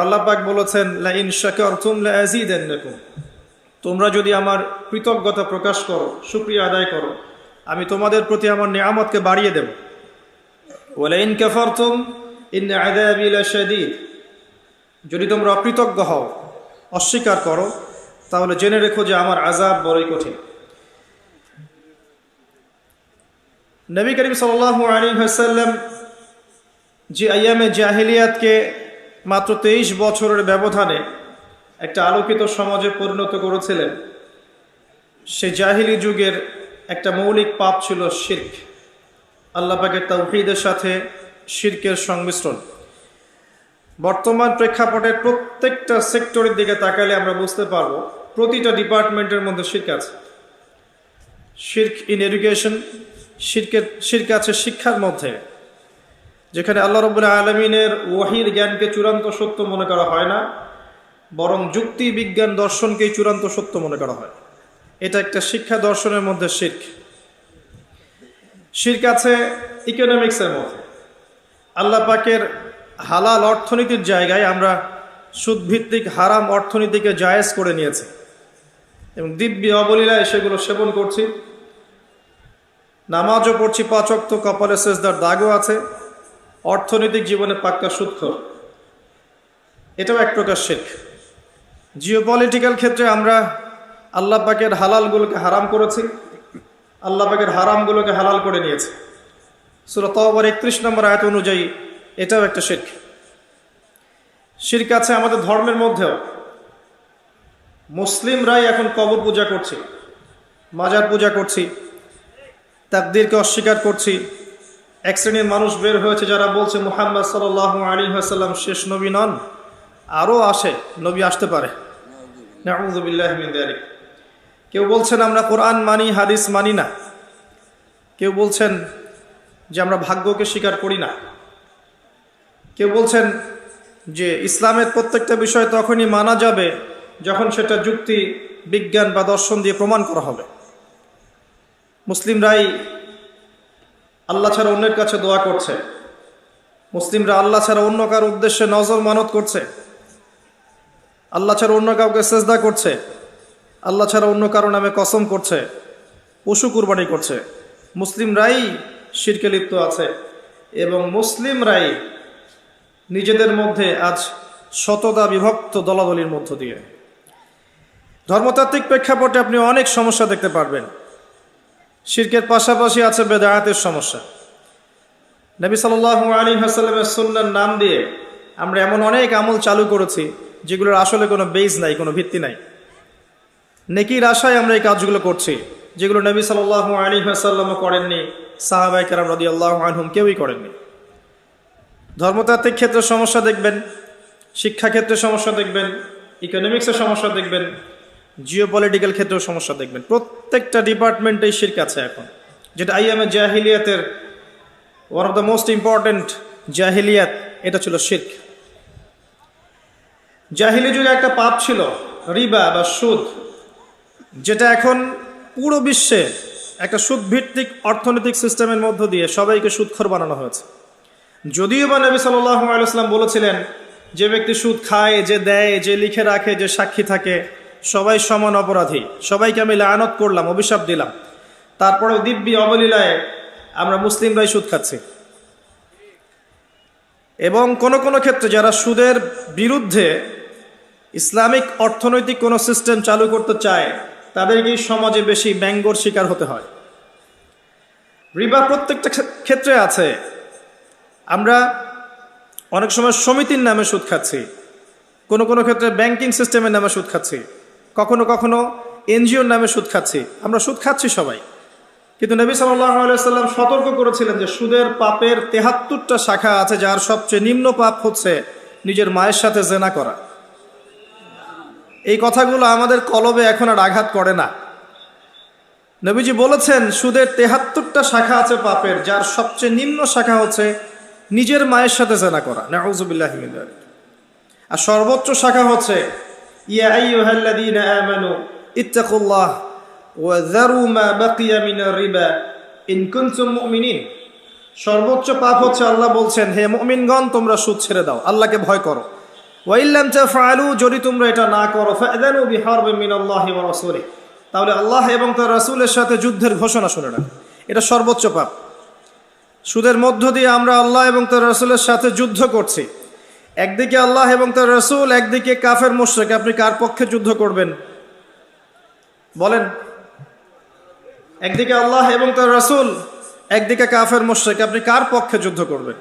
আল্লাহ পাক বলেছেন, লা ইন শাকারতুম লা আযীদান্নাকুম, তোমরা যদি আমার কৃতজ্ঞতা প্রকাশ করো, শুকরিয়া আদায় করো, আমি তোমাদের প্রতি আমার নিয়ামতকে বাড়িয়ে দেব। ওয়া লা ইন কাফারতুম ইন্না আযাবি লাশাদীদ, যদি তোমরা অকৃতজ্ঞ হও, অস্বীকার করো, তাহলে জেনে রেখো যে আমার আযাব বড়ই কঠিন। নবী করিম সাল্লাল্লাহু আলাইহি ওয়াসাল্লাম যে আইয়ামে জাহিলিয়াতকে মাত্র 23 বছরের ব্যবধানে একটা আলোকিত সমাজে পরিণত করেছিলেন, সে জাহিলি যুগের একটা মৌলিক পাপ ছিল শিরক, আল্লাহ পাকের তাওহীদের সাথে শিরকের সংমিশ্রণ। বর্তমান প্রেক্ষাপটের প্রত্যেকটা সেক্টরের দিকে তাকালে আমরা বুঝতে পারবো প্রতিটা ডিপার্টমেন্টের মধ্যে শিরক আছে। শিরক ইন এডুকেশন, শিরক আছে শিক্ষার মধ্যে, যেখানে আল্লাহ রাব্বুল আলামিনের ওহীর জ্ঞানকে চূড়ান্ত সত্য মনে করা হয় না, বরং যুক্তি বিজ্ঞান দর্শনকেই চূড়ান্ত সত্য মনে করা হয়। এটা একটা শিক্ষা দর্শনের মধ্যে শিরক। শিরক আছে ইকোনমিক্সের মধ্যে। আল্লাহ পাকের হালাল অর্থনীতির জায়গায় আমরা সুদভিত্তিক হারাম অর্থনীতিকে জায়েজ করে নিয়েছি এবং দিব্যি অবলীলায় সেগুলো সেবন করছি। নামাজও পড়ছি 5 ওয়াক্ত, কপালে সেজদার দাগও আছে, অর্থনৈতিক জীবনে পাক্কা সুদখোর। এটাও এক প্রকার শিরক। জিওপলিটিক্যাল ক্ষেত্রে আমরা আল্লাহ পাকের হালালগুলোকে হারাম করেছি, আল্লাহ পাকের হারামগুলোকে হালাল করে নিয়েছি। সূরা তাওবার 31 নম্বর আয়াত অনুযায়ী এটাও একটা শিরক। শিরক আছে আমাদের ধর্মের মধ্যেও। মুসলিমরাই এখন কবর পূজা করছি, মাজার পূজা করছি, তাকদীরকে অস্বীকার করছি। এক শ্রেণীর মানুষ বের হয়েছে যারা বলছে মুহাম্মদ সাল্লাল্লাহু আলাইহি ওয়াসাল্লাম শেষ নবী নন, আরও নবী আসতে পারে। নাউযু বিল্লাহি মিন যালিক। কেউ বলছেন আমরা কোরআন মানি, হাদিস মানি না। কেউ বলছেন যে আমরা ভাগ্যকে স্বীকার করি না। কেউ বলছেন যে ইসলামের প্রত্যেকটা বিষয় তখনই মানা যাবে যখন সেটা যুক্তি বিজ্ঞান বা দর্শন দিয়ে প্রমাণ করা হবে। মুসলিমরাই আল্লাহ ছাড়া অন্যের কাছে দোয়া করছে, মুসলিমরা আল্লাহ ছাড়া অন্য কার উদ্দেশ্যে নজর মানত করছে, আল্লাহ ছাড়া অন্য কাউকে সেজদা করছে, আল্লাহ ছাড়া অন্য কারো নামে কসম করছে, পশু কুরবানি করছে। মুসলিমরাই শিরকে লিপ্ত আছে এবং মুসলিমরাই নিজেদের মধ্যে আজ শতদা বিভক্ত দলাদলির মধ্য দিয়ে। ধর্মতাত্ত্বিক প্রেক্ষাপটে আপনি অনেক সমস্যা দেখতে পারবেন। শিরকের পাশাপাশি আছে বেদায়াতের সমস্যা। নবী সাল্লাল্লাহু আলাইহি ওয়াসাল্লামের সুন্নাহর নাম দিয়ে আমরা এমন অনেক আমল চালু করেছি যেগুলোর আসলে কোনো বেজ নাই, কোনো ভিত্তি নাই। নেকির আশায় আমরা এই কাজগুলো করছি যেগুলো নবী সাল্লাল্লাহু আলাইহি ওয়াসাল্লামও করেননি, সাহাবায়ে কেরাম রাদিয়াল্লাহু আনহুম কেউই করেননি। ধর্মতাত্ত্বিক ক্ষেত্রে সমস্যা দেখবেন, শিক্ষাক্ষেত্রে সমস্যা দেখবেন, ইকোনমিক্সের সমস্যা দেখবেন, জিওপলিটিক্যাল ক্ষেত্রেও সমস্যা দেখবেন। প্রত্যেকটা ডিপার্টমেন্টেই শিরক আছে এখন, যেটা আইয়ামে জাহিলিয়াতের one of the most important জাহিলিয়াত, এটা ছিল শিরক। জাহিলি যুগে একটা পাপ ছিল রিবা বা সুদ, যেটা এখন পুরো বিশ্বে একটা সুদভিত্তিক অর্থনৈতিক সিস্টেমের মধ্য দিয়ে সবাইকে সুদখোর বানানো হয়েছে। যদিও বা নবী সাল্লাল্লাহু আলাইহি ওয়াসাল্লাম বলেছিলেন যে ব্যক্তি সুদ খায়, যে দেয়, যে লিখে রাখে, যে সাক্ষী থাকে, সবাই সমান অপরাধী, সবাইকে আমি লানত করলাম, অভিশাপ দিলাম। তারপরেও দিব্যি অবলীলায় আমরা মুসলিমরাই সুদ খাচ্ছি। এবং কোন কোন ক্ষেত্রে যারা সুদের বিরুদ্ধে ইসলামিক অর্থনৈতিক কোনো সিস্টেম চালু করতে চায় তাদেরকেই সমাজে বেশি ব্যঙ্গর শিকার হতে হয়। রিবা প্রত্যেকটা ক্ষেত্রে আছে। আমরা অনেক সময় সমিতির নামে সুদ খাচ্ছি, কোনো কোনো ক্ষেত্রে ব্যাংকিং সিস্টেমের নামে সুদ খাচ্ছি, কখনো কখনো এনজিওর নামে সুদ খাচ্ছি। আমরা সুদ খাচ্ছি সবাই, কিন্তু নবী সাল্লাল্লাহু আলাইহি ওয়াসাল্লাম সতর্ক করেছিলেন যে সুদের পাপের 73টা শাখা আছে, যার সবচেয়ে নিম্ন পাপ হচ্ছে নিজের মায়ের সাথে জেনা করা। এই কথাগুলো আমাদের কলবে এখন আর আঘাত করে না। নবীজি বলেছেন সুদের 73টা শাখা আছে পাপের, যার সবচেয়ে নিম্ন শাখা হচ্ছে নিজের মায়ের সাথে জেনা করা। নাউযু বিল্লাহি মিন যালিক। আর সর্বোচ্চ শাখা হচ্ছে ইয়া আইয়ুহাল্লাযীনা আমানু ইত্তাকুল্লাহ ওয়া যারু মা বাকিয়া মিনার রিবা ইন কুনতুম মুমিনিন। সর্বোচ্চ পাপ হচ্ছে আল্লাহ বলছেন হে মুমিনগণ তোমরা সুদ ছেড়ে দাও, আল্লাহকে ভয় করো। ওয়া ইল্লাম তাফআলু, যদি তোমরা এটা না করো, ফাআযানু বিহারবিন মিনাল্লাহি ওয়া রাসূলিহি, তাহলে আল্লাহ এবং তার রাসূলের সাথে যুদ্ধের ঘোষণা শুনে না। এটা সর্বোচ্চ পাপ। সুদের মধ্য দিয়ে আমরা আল্লাহ এবং তার রাসূলের সাথে যুদ্ধ করছি। একদিকে আল্লাহ এবং তার রাসূল, একদিকে কাফের মুশরিক। আপনি কার পক্ষে যুদ্ধ করবেন বলেন? একদিকে আল্লাহ এবং তার রাসূল, একদিকে কাফের মুশরিক, আপনি কার পক্ষে যুদ্ধ করবেন?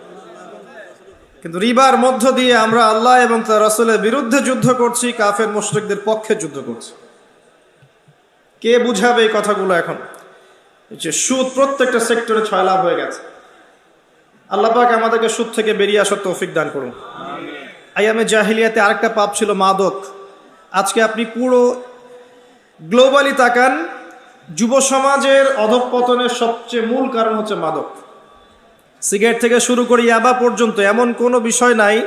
কিন্তু রিবার মধ্য দিয়ে আমরা আল্লাহ এবং তার রাসূলের বিরুদ্ধে যুদ্ধ করছি, কাফের মুশরিকদের পক্ষে যুদ্ধ করছি। কে বুঝাবে এই কথাগুলো? এখন যে সুদ প্রত্যেকটা সেক্টরে ছয়লাভ হয়ে গেছে। আল্লাহ পাক আমাদেরকে সুদ থেকে বেরিয়ে আসার তৌফিক দান করুন। আইয়ামে জাহিলিয়াতে আরেকটা পাপ ছিল মাদক। আজকে আপনি পুরো গ্লোবালি তাকান, যুব সমাজের অধঃপতনের সবচেয়ে মূল কারণ হচ্ছে মাদক। সিগারেট থেকে শুরু করে ইয়াবা পর্যন্ত এমন কোনো বিষয় নাই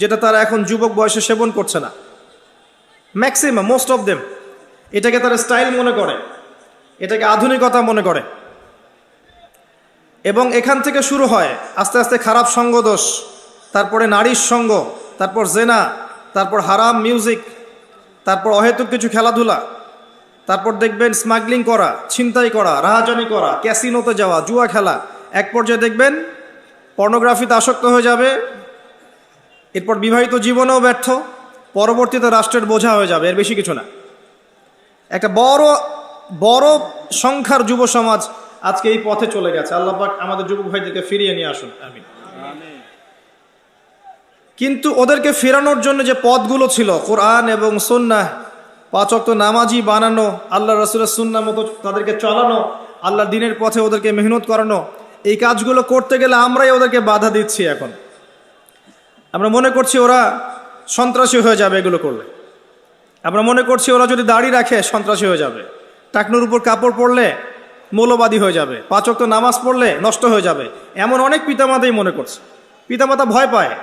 যেটা তারা এখন যুবক বয়সে সেবন করছে না। ম্যাক্সিমাম, মোস্ট অফ দেম এটাকে তারা স্টাইল মনে করে, এটাকে আধুনিকতা মনে করে। এবং এখান থেকে শুরু হয় আস্তে আস্তে খারাপ সঙ্গদোষ, তারপরে নারীর সঙ্গ, তারপর জেনা, তারপর হারাম মিউজিক, তারপর অহেতুক কিছু খেলাধুলা, তারপর দেখবেন স্মাগলিং করা, ছিনতাই করা, রাহাজানি করা, ক্যাসিনোতে যাওয়া, জুয়া খেলা। এক পর্যায়ে দেখবেন পর্নোগ্রাফিতে আসক্ত হয়ে যাবে, এরপর বিবাহিত জীবনেও ব্যর্থ, পরবর্তীতে রাষ্ট্রের বোঝা হয়ে যাবে। এর বেশি কিছু না। একটা বড় বড় সংখ্যার যুব সমাজ আজকে এই পথে চলে গেছে। আল্লাহ পাক আমাদের যুবক ভাইদেরকে ফিরিয়ে নিয়ে আসুন, আমিন। কিন্তু ওদেরকে ফেরানোর জন্য যে পথগুলো ছিল, কোরআন এবং সুন্নাহ, 5 ওয়াক্ত নামাজি বানানো, আল্লাহ রাসূলের সুন্নাহ মতো তাদেরকে চালানো, আল্লাহর দ্বীনের পথে ওদেরকে মেহনত করানো, এই কাজগুলো করতে গেলে আমরাই ওদেরকে বাধা দিচ্ছি। এখন আমরা মনে করছি ওরা সন্ত্রাসী হয়ে যাবে এগুলো করলে। আমরা মনে করছি ওরা যদি দাড়ি রাখে সন্ত্রাসী হয়ে যাবে, টাকনুর উপর কাপড় পরলে মৌলবাদী হয়ে যাবে, 5 ওয়াক্ত নামাজ পড়লে নষ্ট হয়ে যাবে। এমন অনেক পিতামাতাই মনে করছে। পিতামাতা ভয় পায়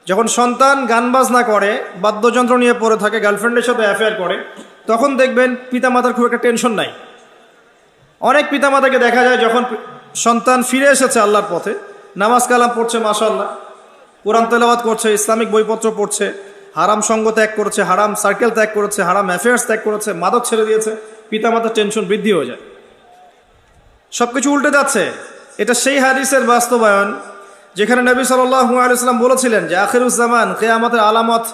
যখন সন্তান গান বাজনা করে, বাদ্যযন্ত্র নিয়ে পড়ে থাকে, গার্লফ্রেন্ডের সাথে অ্যাফেয়ার করে, তখন দেখবেন পিতামাতার খুব একটা টেনশন নাই। অনেক পিতামাতাকে দেখা যায় যখন সন্তান ফিরে এসেছে আল্লাহর পথে, নামাজ কালাম পড়ছে, মাশাআল্লাহ, কোরআন তেলাওয়াত করছে, ইসলামিক বইপত্র পড়ছে, হারাম সঙ্গ ত্যাগ করেছে, হারাম সার্কেল ত্যাগ করেছে, হারাম অ্যাফেয়ার্স ত্যাগ করেছে, মাদক ছেড়ে দিয়েছে, পিতামাতার টেনশন বৃদ্ধি হয়ে যায়। সবকিছু উল্টে যাচ্ছে। এটা সেই হাদিসের বাস্তবায়ন যেখানে নবী সাল্লাল্লাহু আলাইহি ওয়াসাল্লাম বলেছিলেন যে আখিরুজ্জামান, কিয়ামতের আলামত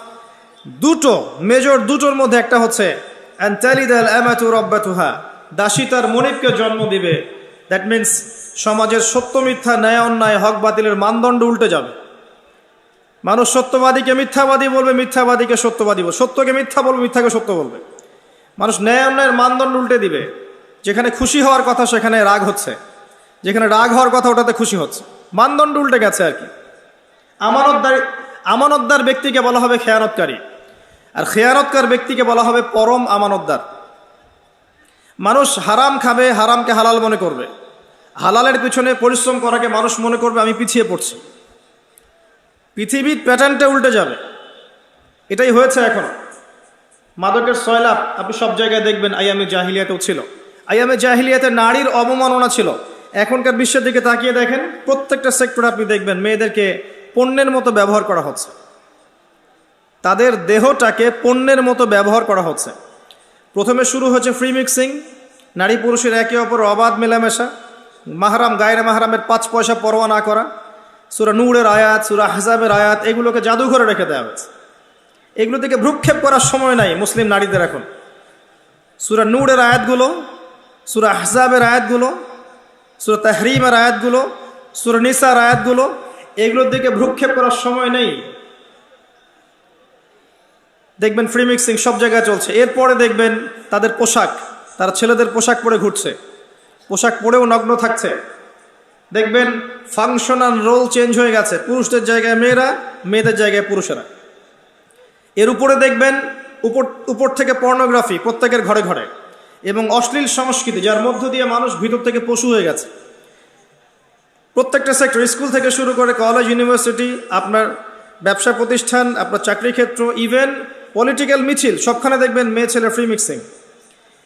দুটো, মেজর দুটোর মধ্যে একটা হচ্ছে আন তালিদাল আমাতু রাব্বাতুহা, দাসী তার মনিবকে জন্ম দিবে। দ্যাট মিন্স সমাজের সত্য মিথ্যা, ন্যায় অন্যায়, হক বাতিলের মানদণ্ড উল্টে যাবে। মানুষ সত্যবাদীকে মিথ্যাবাদী বলবে, মিথ্যাবাদীকে সত্যবাদী বলবে, সত্যকে মিথ্যা বলবে, মিথ্যাকে সত্য বলবে। মানুষ ন্যায় অন্যায়ের মানদণ্ড উল্টে দিবে। যেখানে খুশি হওয়ার কথা সেখানে রাগ হচ্ছে, যেখানে রাগ হওয়ার কথা ওটাতে খুশি হচ্ছে। মানদণ্ড উল্টে গেছে আর কি। আমানতদার ব্যক্তিকে বলা হবে খেয়ানতকারী, আর খেয়ানতকার ব্যক্তিকে বলা হবে পরম আমানতদার। মানুষ হারাম খাবে, হারামকে হালাল মনে করবে, হালালের পিছনে পরিশ্রম করাকে মানুষ মনে করবে আমি পিছিয়ে পড়ছি। পৃথিবীর প্যাটার্নটা উল্টে যাবে। এটাই হয়েছে এখন। মাদকের সয়লাভ আপনি সব জায়গায় দেখবেন। আইয়ামে জাহিলিয়াতেও ছিল। আইয়ামে জাহিলিয়াতে নারীর অবমাননা ছিল। এখনকার বিশ্বের দিকে তাকিয়ে দেখেন, প্রত্যেকটা সেক্টরে আপনি দেখবেন মেয়েদেরকে পণ্যের মতো ব্যবহার করা হচ্ছে। তাদের দেহটাকে পণ্যের মতো ব্যবহার করা হচ্ছে। প্রথমে শুরু হয়েছে ফ্রি মিক্সিং, নারী পুরুষের একে অপর অবাধ মেলামেশা, মাহরাম গায়রে মাহরামের 5 পয়সা পরোয়া না করা। সূরা নূরের আয়াত, সূরা আহজাবের আয়াত, এগুলোকে জাদুঘরে রেখে দেওয়া হয়েছে। এগুলো থেকে ভ্রুক্ষেপ করার সময় নাই মুসলিম নারীদের এখন। সূরা নূরের আয়াতগুলো, সূরা আহজাবের আয়াতগুলো, সূরা তাহরিমের আয়াতগুলো, সূরা নিসার আয়াতগুলো, এগুলোর দিকে ভ্রুক্ষেপ করার সময় নেই। দেখবেন ফ্রি মিক্সিং সব জায়গায় চলছে। এরপরে দেখবেন তাদের পোশাক, তারা ছেলেদের পোশাক পরে ঘুরছে, পোশাক পরেও নগ্ন থাকছে। দেখবেন ফাংশনাল রোল চেঞ্জ হয়ে গেছে, পুরুষদের জায়গায় মেয়েরা, মেয়েদের জায়গায় পুরুষেরা। এর উপরে দেখবেন উপর থেকে পর্নোগ্রাফি প্রত্যেকের ঘরে ঘরে, এবং অশ্লীল সংস্কৃতি, যার মধ্য দিয়ে মানুষ ভিতর থেকে পশু হয়ে গেছে। প্রত্যেকটা সেক্টর, স্কুল থেকে শুরু করে কলেজ, ইউনিভার্সিটি, আপনার ব্যবসা প্রতিষ্ঠান, আপনার চাকরি ক্ষেত্র, ইভেন পলিটিক্যাল মিছিল, সবখানে দেখবেন মেয়ে ছেলে ফ্রি মিক্সিং।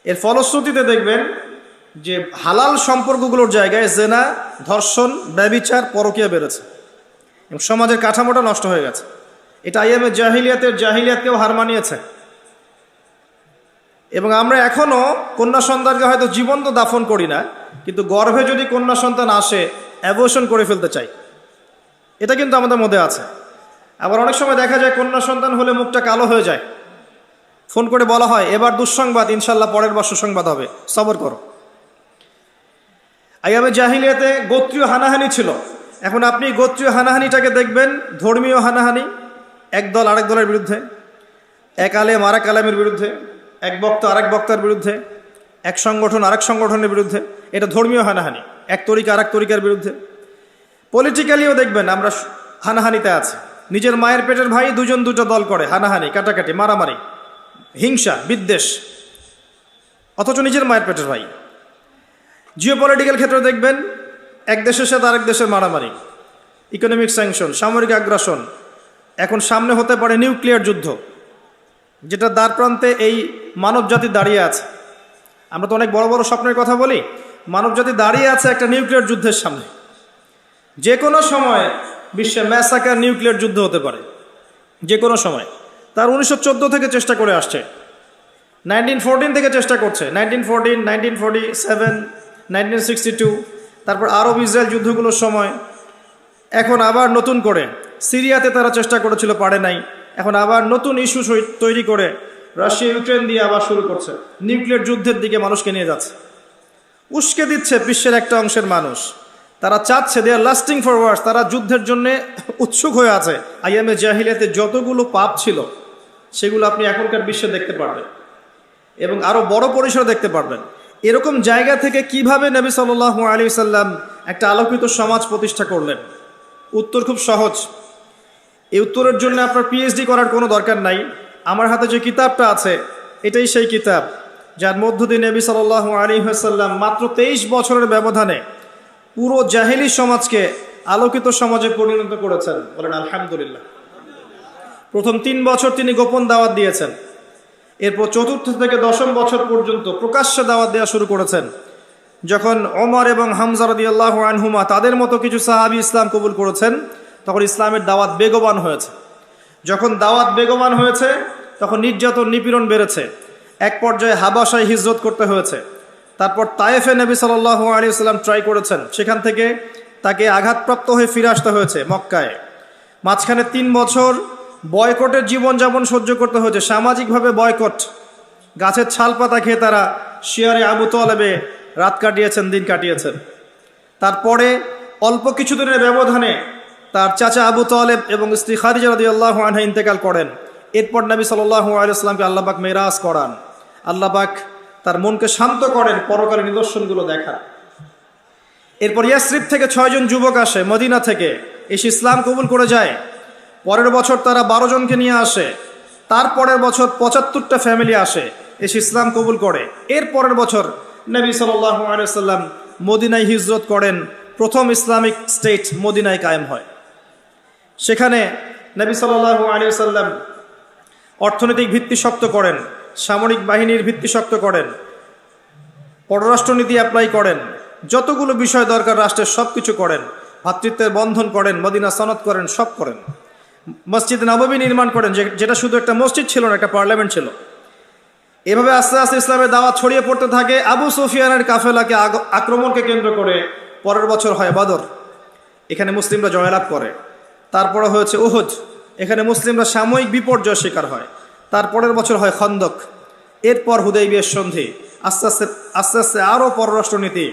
এর ফলশ্রুতিতে দেখবেন যে হালাল সম্পর্কগুলোর জায়গায় জেনা, ধর্ষণ, ব্যভিচার, পরকীয়া বেড়েছে এবং সমাজের কাঠামোটা নষ্ট হয়ে গেছে। এটা আইয়ামে জাহিলিয়াতকেও হার মানিয়েছে। এবং আমরা এখনো কন্যা সন্তানকে হয়তো জীবন্ত দাফন করি না, কিন্তু গর্ভে যদি কন্যা সন্তান আসে অ্যাবর্শন করে ফেলতে চাই, এটা কিন্তু আমাদের মধ্যে আছে। আবার অনেক সময় দেখা যায় কন্যা সন্তান হলে মুখটা কালো হয়ে যায়, ফোন করে বলা হয় এবার দুঃসংবাদ, ইনশাল্লাহ পরের বার সুসংবাদ হবে, সবর করো। আইয়ামে জাহিলিয়াতে গোত্রীয় হানাহানি ছিল। এখন আপনি গোত্রীয় হানাহানিটাকে দেখবেন ধর্মীয় হানাহানি, এক দল আরেক দলের বিরুদ্ধে, এক আলেম আরেক আলেমের বিরুদ্ধে, এক বক্তা আরেক বক্তার বিরুদ্ধে, এক সংগঠন আরেক সংগঠনের বিরুদ্ধে, এটা ধর্মীয় হানাহানি। এক তরিকা আরেক তরিকার বিরুদ্ধে। পলিটিক্যালিও দেখবেন আমরা হানাহানিতে আছি। নিজের মায়ের পেটের ভাই দুজন দুটো দল করে হানাহানি, কাটাকাটি, মারামারি, হিংসা, বিদ্বেষ, অথচ নিজের মায়ের পেটের ভাই। জিও পলিটিক্যাল ক্ষেত্রে দেখবেন এক দেশের সাথে আরেক দেশের মারামারি, ইকোনমিক স্যাংশন, সামরিক আগ্রাসন, এখন সামনে হতে পারে নিউক্লিয়ার যুদ্ধ, যেটা দ্বার প্রান্তে এই মানব জাতি দাঁড়িয়ে আছে। আমরা তো অনেক বড় বড় স্বপ্নের কথা বলি, মানব জাতি দাঁড়িয়ে আছে একটা নিউক্লিয়ার যুদ্ধের সামনে। যে কোনো সময় বিশ্বে ম্যাসাকার নিউক্লিয়ার যুদ্ধ হতে পারে, যে কোনো সময়। তার 1914 থেকে চেষ্টা করে আসছে, 1914 থেকে চেষ্টা করছে, 1914, 1947, 1962, তারপর আরব ইসরায়েল যুদ্ধগুলোর সময়। এখন আবার নতুন করে সিরিয়াতে তারা চেষ্টা করেছিল, পারে নাই। এখন আবার নতুন ইস্যু তৈরি করে রাশিয়া ইউক্রেন দিয়ে আবার শুরু করছে, নিউক্লিয়ার যুদ্ধের দিকে মানুষকে নিয়ে যাচ্ছে। উস্কে দিচ্ছে বিশ্বের একটা অংশের মানুষ, তারা চাচ্ছে দে আর লাস্টিং ফরওয়ার্ড, তারা যুদ্ধের জন্য উৎসুক হয়ে আছে। আইয়ামে জাহিলিয়াতে যতগুলো পাপ ছিল সেগুলো আপনি এখনকার বিশ্বে দেখতে পারবেন এবং আরও বড় পরিসরে দেখতে পারবেন। এরকম জায়গা থেকে কিভাবে নবী সাল্লাল্লাহু আলাইহি সাল্লাম একটা আলোকিত সমাজ প্রতিষ্ঠা করলেন? উত্তর খুব সহজ। এই উত্তরের জন্য আপনার পিএইচডি করার কোনো দরকার নাই। আমার হাতে যে কিতাবটা আছে এটাই সেই কিতাব যার মধ্য দিয়ে নবী সাল্লাল্লাহু আলাইহি ওয়াসাল্লাম মাত্র 23 বছরের ব্যবধানে পুরো জাহেলি সমাজকে আলোকিত সমাজে পরিণত করেছেন। বলেন আলহামদুলিল্লাহ। প্রথম 3 বছর তিনি গোপন দাওয়াত দিয়েছেন, এরপর 4র্থ থেকে 10ম বছর পর্যন্ত প্রকাশ্যে দাওয়াত দেওয়া শুরু করেছেন। যখন ওমর এবং হামজা রাদিয়াল্লাহু আনহুমা তাদের মতো কিছু সাহাবী ইসলাম কবুল করেছেন, তখন ইসলামের দাওয়াত বেগবান হয়েছে। যখন দাওয়াত বেগবান হয়েছে তখন নির্যাতন নিপীড়ন বেড়েছে। এক পর্যায়ে হাবাসায় হিজরত করতে হয়েছে। তারপর তায়েফে নবী সাল্লাল্লাহু আলাইহি ওয়াসাল্লাম ট্রাই করেছেন, সেখান থেকে তাকে আঘাতপ্রাপ্ত হয়ে ফিরে আসতে হয়েছে মক্কায়। মাঝখানে 3 বছর বয়কটের জীবনযাপন সহ্য করতে হয়েছে, সামাজিকভাবে বয়কট। গাছের ছাল পাতা খেয়ে তারা শিয়ারে আবু তালেবে রাত কাটিয়েছেন, দিন কাটিয়েছেন। তারপরে অল্প কিছুদিনের ব্যবধানে তার চাচা আবু তালেব এবং স্ত্রী খাদিজা রাদিয়াল্লাহু আনহা ইন্তেকাল করেন। এরপর নবী সাল্লাল্লাহু আলাইহি ওয়াসাল্লামকে আল্লাহ পাক মেরাজ করান। আল্লাহ পাক তার মনকে শান্ত করেন পরকালের নিদর্শনগুলো দেখার। এরপর ইয়াসরিব থেকে 6 জন যুবক আসে মদিনা থেকে, এসে ইসলাম কবুল করে যায়। পরের বছর তারা 12 জনকে নিয়ে আসে। তারপরের বছর 75টা ফ্যামিলি আসে, এসে ইসলাম কবুল করে। এর পরের বছর নবী সাল্লাল্লাহু আলাইহি ওয়াসাল্লাম মদিনায় হিজরত করেন। প্রথম ইসলামিক স্টেট মদিনায় কায়েম হয়। সেখানে নবী সাল্লাল্লাহু আলাইহি ওয়াসাল্লাম অর্থনৈতিক ভিত্তি শক্ত করেন, সামরিক বাহিনীর ভিত্তি শক্ত করেন, পররাষ্ট্রনীতি অ্যাপ্লাই করেন, যতগুলো বিষয় দরকার রাষ্ট্রের সব কিছু করেন, ভ্রাতৃত্বের বন্ধন করেন, মদিনা সনদ করেন, সব করেন। মসজিদ নববী নির্মাণ করেন, যেটা শুধু একটা মসজিদ ছিল না, একটা পার্লামেন্ট ছিল। এভাবে আস্তে আস্তে ইসলামের দাওয়াত ছড়িয়ে পড়তে থাকে। আবু সুফিয়ানের কাফেলাকে আক্রমণকে কেন্দ্র করে পরের বছর হয় বদর, এখানে মুসলিমরা জয়লাভ করে। তারপরে হয়েছে উহুদ, এখানে মুসলিমরা সাময়িক বিপর্যয় শিকার হয়। তারপরের বছর হয় খন্দক। এরপর হুদাইবিয়ার সন্ধি। আস্তে আস্তে আস্তে আস্তে আরও পররাষ্ট্রনীতি,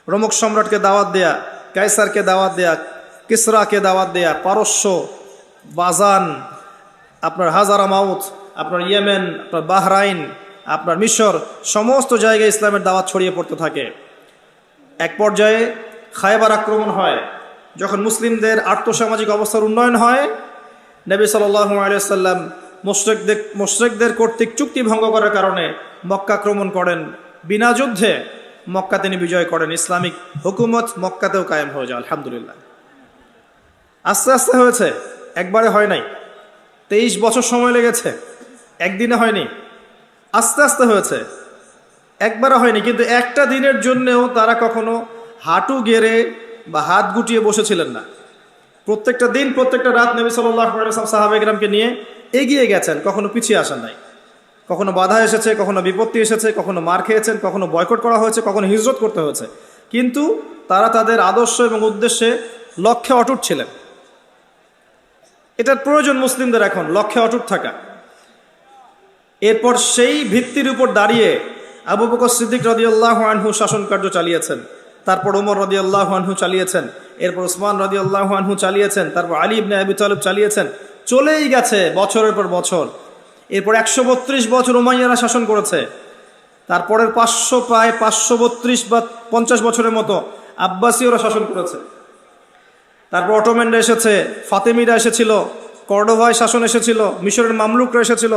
রোমক সম্রাটকে দাওয়াত দেয়া, কায়সারকে দাওয়াত দেয়া, কিসরাকে দাওয়াত দেয়া, পারস্য, বাজান, আপনার হাজারা মাউত, আপনার ইয়েমেন, আপনার বাহরাইন, আপনার মিশর, সমস্ত জায়গায় ইসলামের দাওয়াত ছড়িয়ে পড়তে থাকে। এক পর্যায়ে খায়বার আক্রমণ হয়। যখন মুসলিমদের আর্থসামাজিক অবস্থার উন্নয়ন হয়, নবী সাল্লাল্লাহু আলাইহি ওয়াসাল্লাম মুশরিকদের কর্তৃক চুক্তি ভঙ্গ করার কারণে মক্কা আক্রমণ করেন। বিনা যুদ্ধে মক্কা তিনি বিজয় করেন। ইসলামিক হুকুমত মক্কাতেও কায়েম হয়ে যায় আলহামদুলিল্লাহ। আস্তে আস্তে হয়েছে, একবারে হয় নাই। 23 বছর সময় লেগেছে, একদিনে হয়নি। আস্তে আস্তে হয়েছে, একবারে হয়নি। কিন্তু একটা দিনের জন্যেও তারা কখনো হাঁটু গেড়ে বা হাত গুটিয়ে বসেছিলেন না। প্রত্যেকটা দিন প্রত্যেকটা রাত নবী সাল্লাল্লাহু আলাইহি ওয়াসাল্লাম সাহাবায়ে কেরামকে নিয়ে এগিয়ে গেছেন, কখনো পিছিয়ে আসেন নাই। কখনো বাধা এসেছে, কখনো বিপত্তি এসেছে, কখনো মার খেয়েছেন, কখনো বয়কট করা হয়েছে, কখনো হিজরত করতে হয়েছে, কিন্তু তারা তাদের আদর্শ এবং উদ্দেশ্যে লক্ষ্যে অটুট ছিলেন। এটার প্রয়োজন মুসলিমদের এখন লক্ষ্যে অটুট থাকা। এরপর সেই ভিত্তির উপর দাঁড়িয়ে আবু বকর সিদ্দিক রাদিয়াল্লাহু আনহু শাসন কার্য চালিয়েছেন, তারপর ওমর রাদিয়াল্লাহু আনহু চালিয়েছেন, এরপর উসমান রাদিয়াল্লাহু আনহু চালিয়েছেন, তারপর আলী ইবনে আবি তালিব চালিয়েছেন। চলেই গেছে বছরের পর বছর। এরপর 132 বছর উমাইয়ারা শাসন করেছে। তারপরের প্রায় 532 বা 50 বছরের মতো আব্বাসীয়রা শাসন করেছে। তারপর অটোম্যানরা এসেছে, ফাতেমিরা এসেছিল, কর্ডোভায় শাসন এসেছিল, মিশরের মামলুকরা এসেছিল,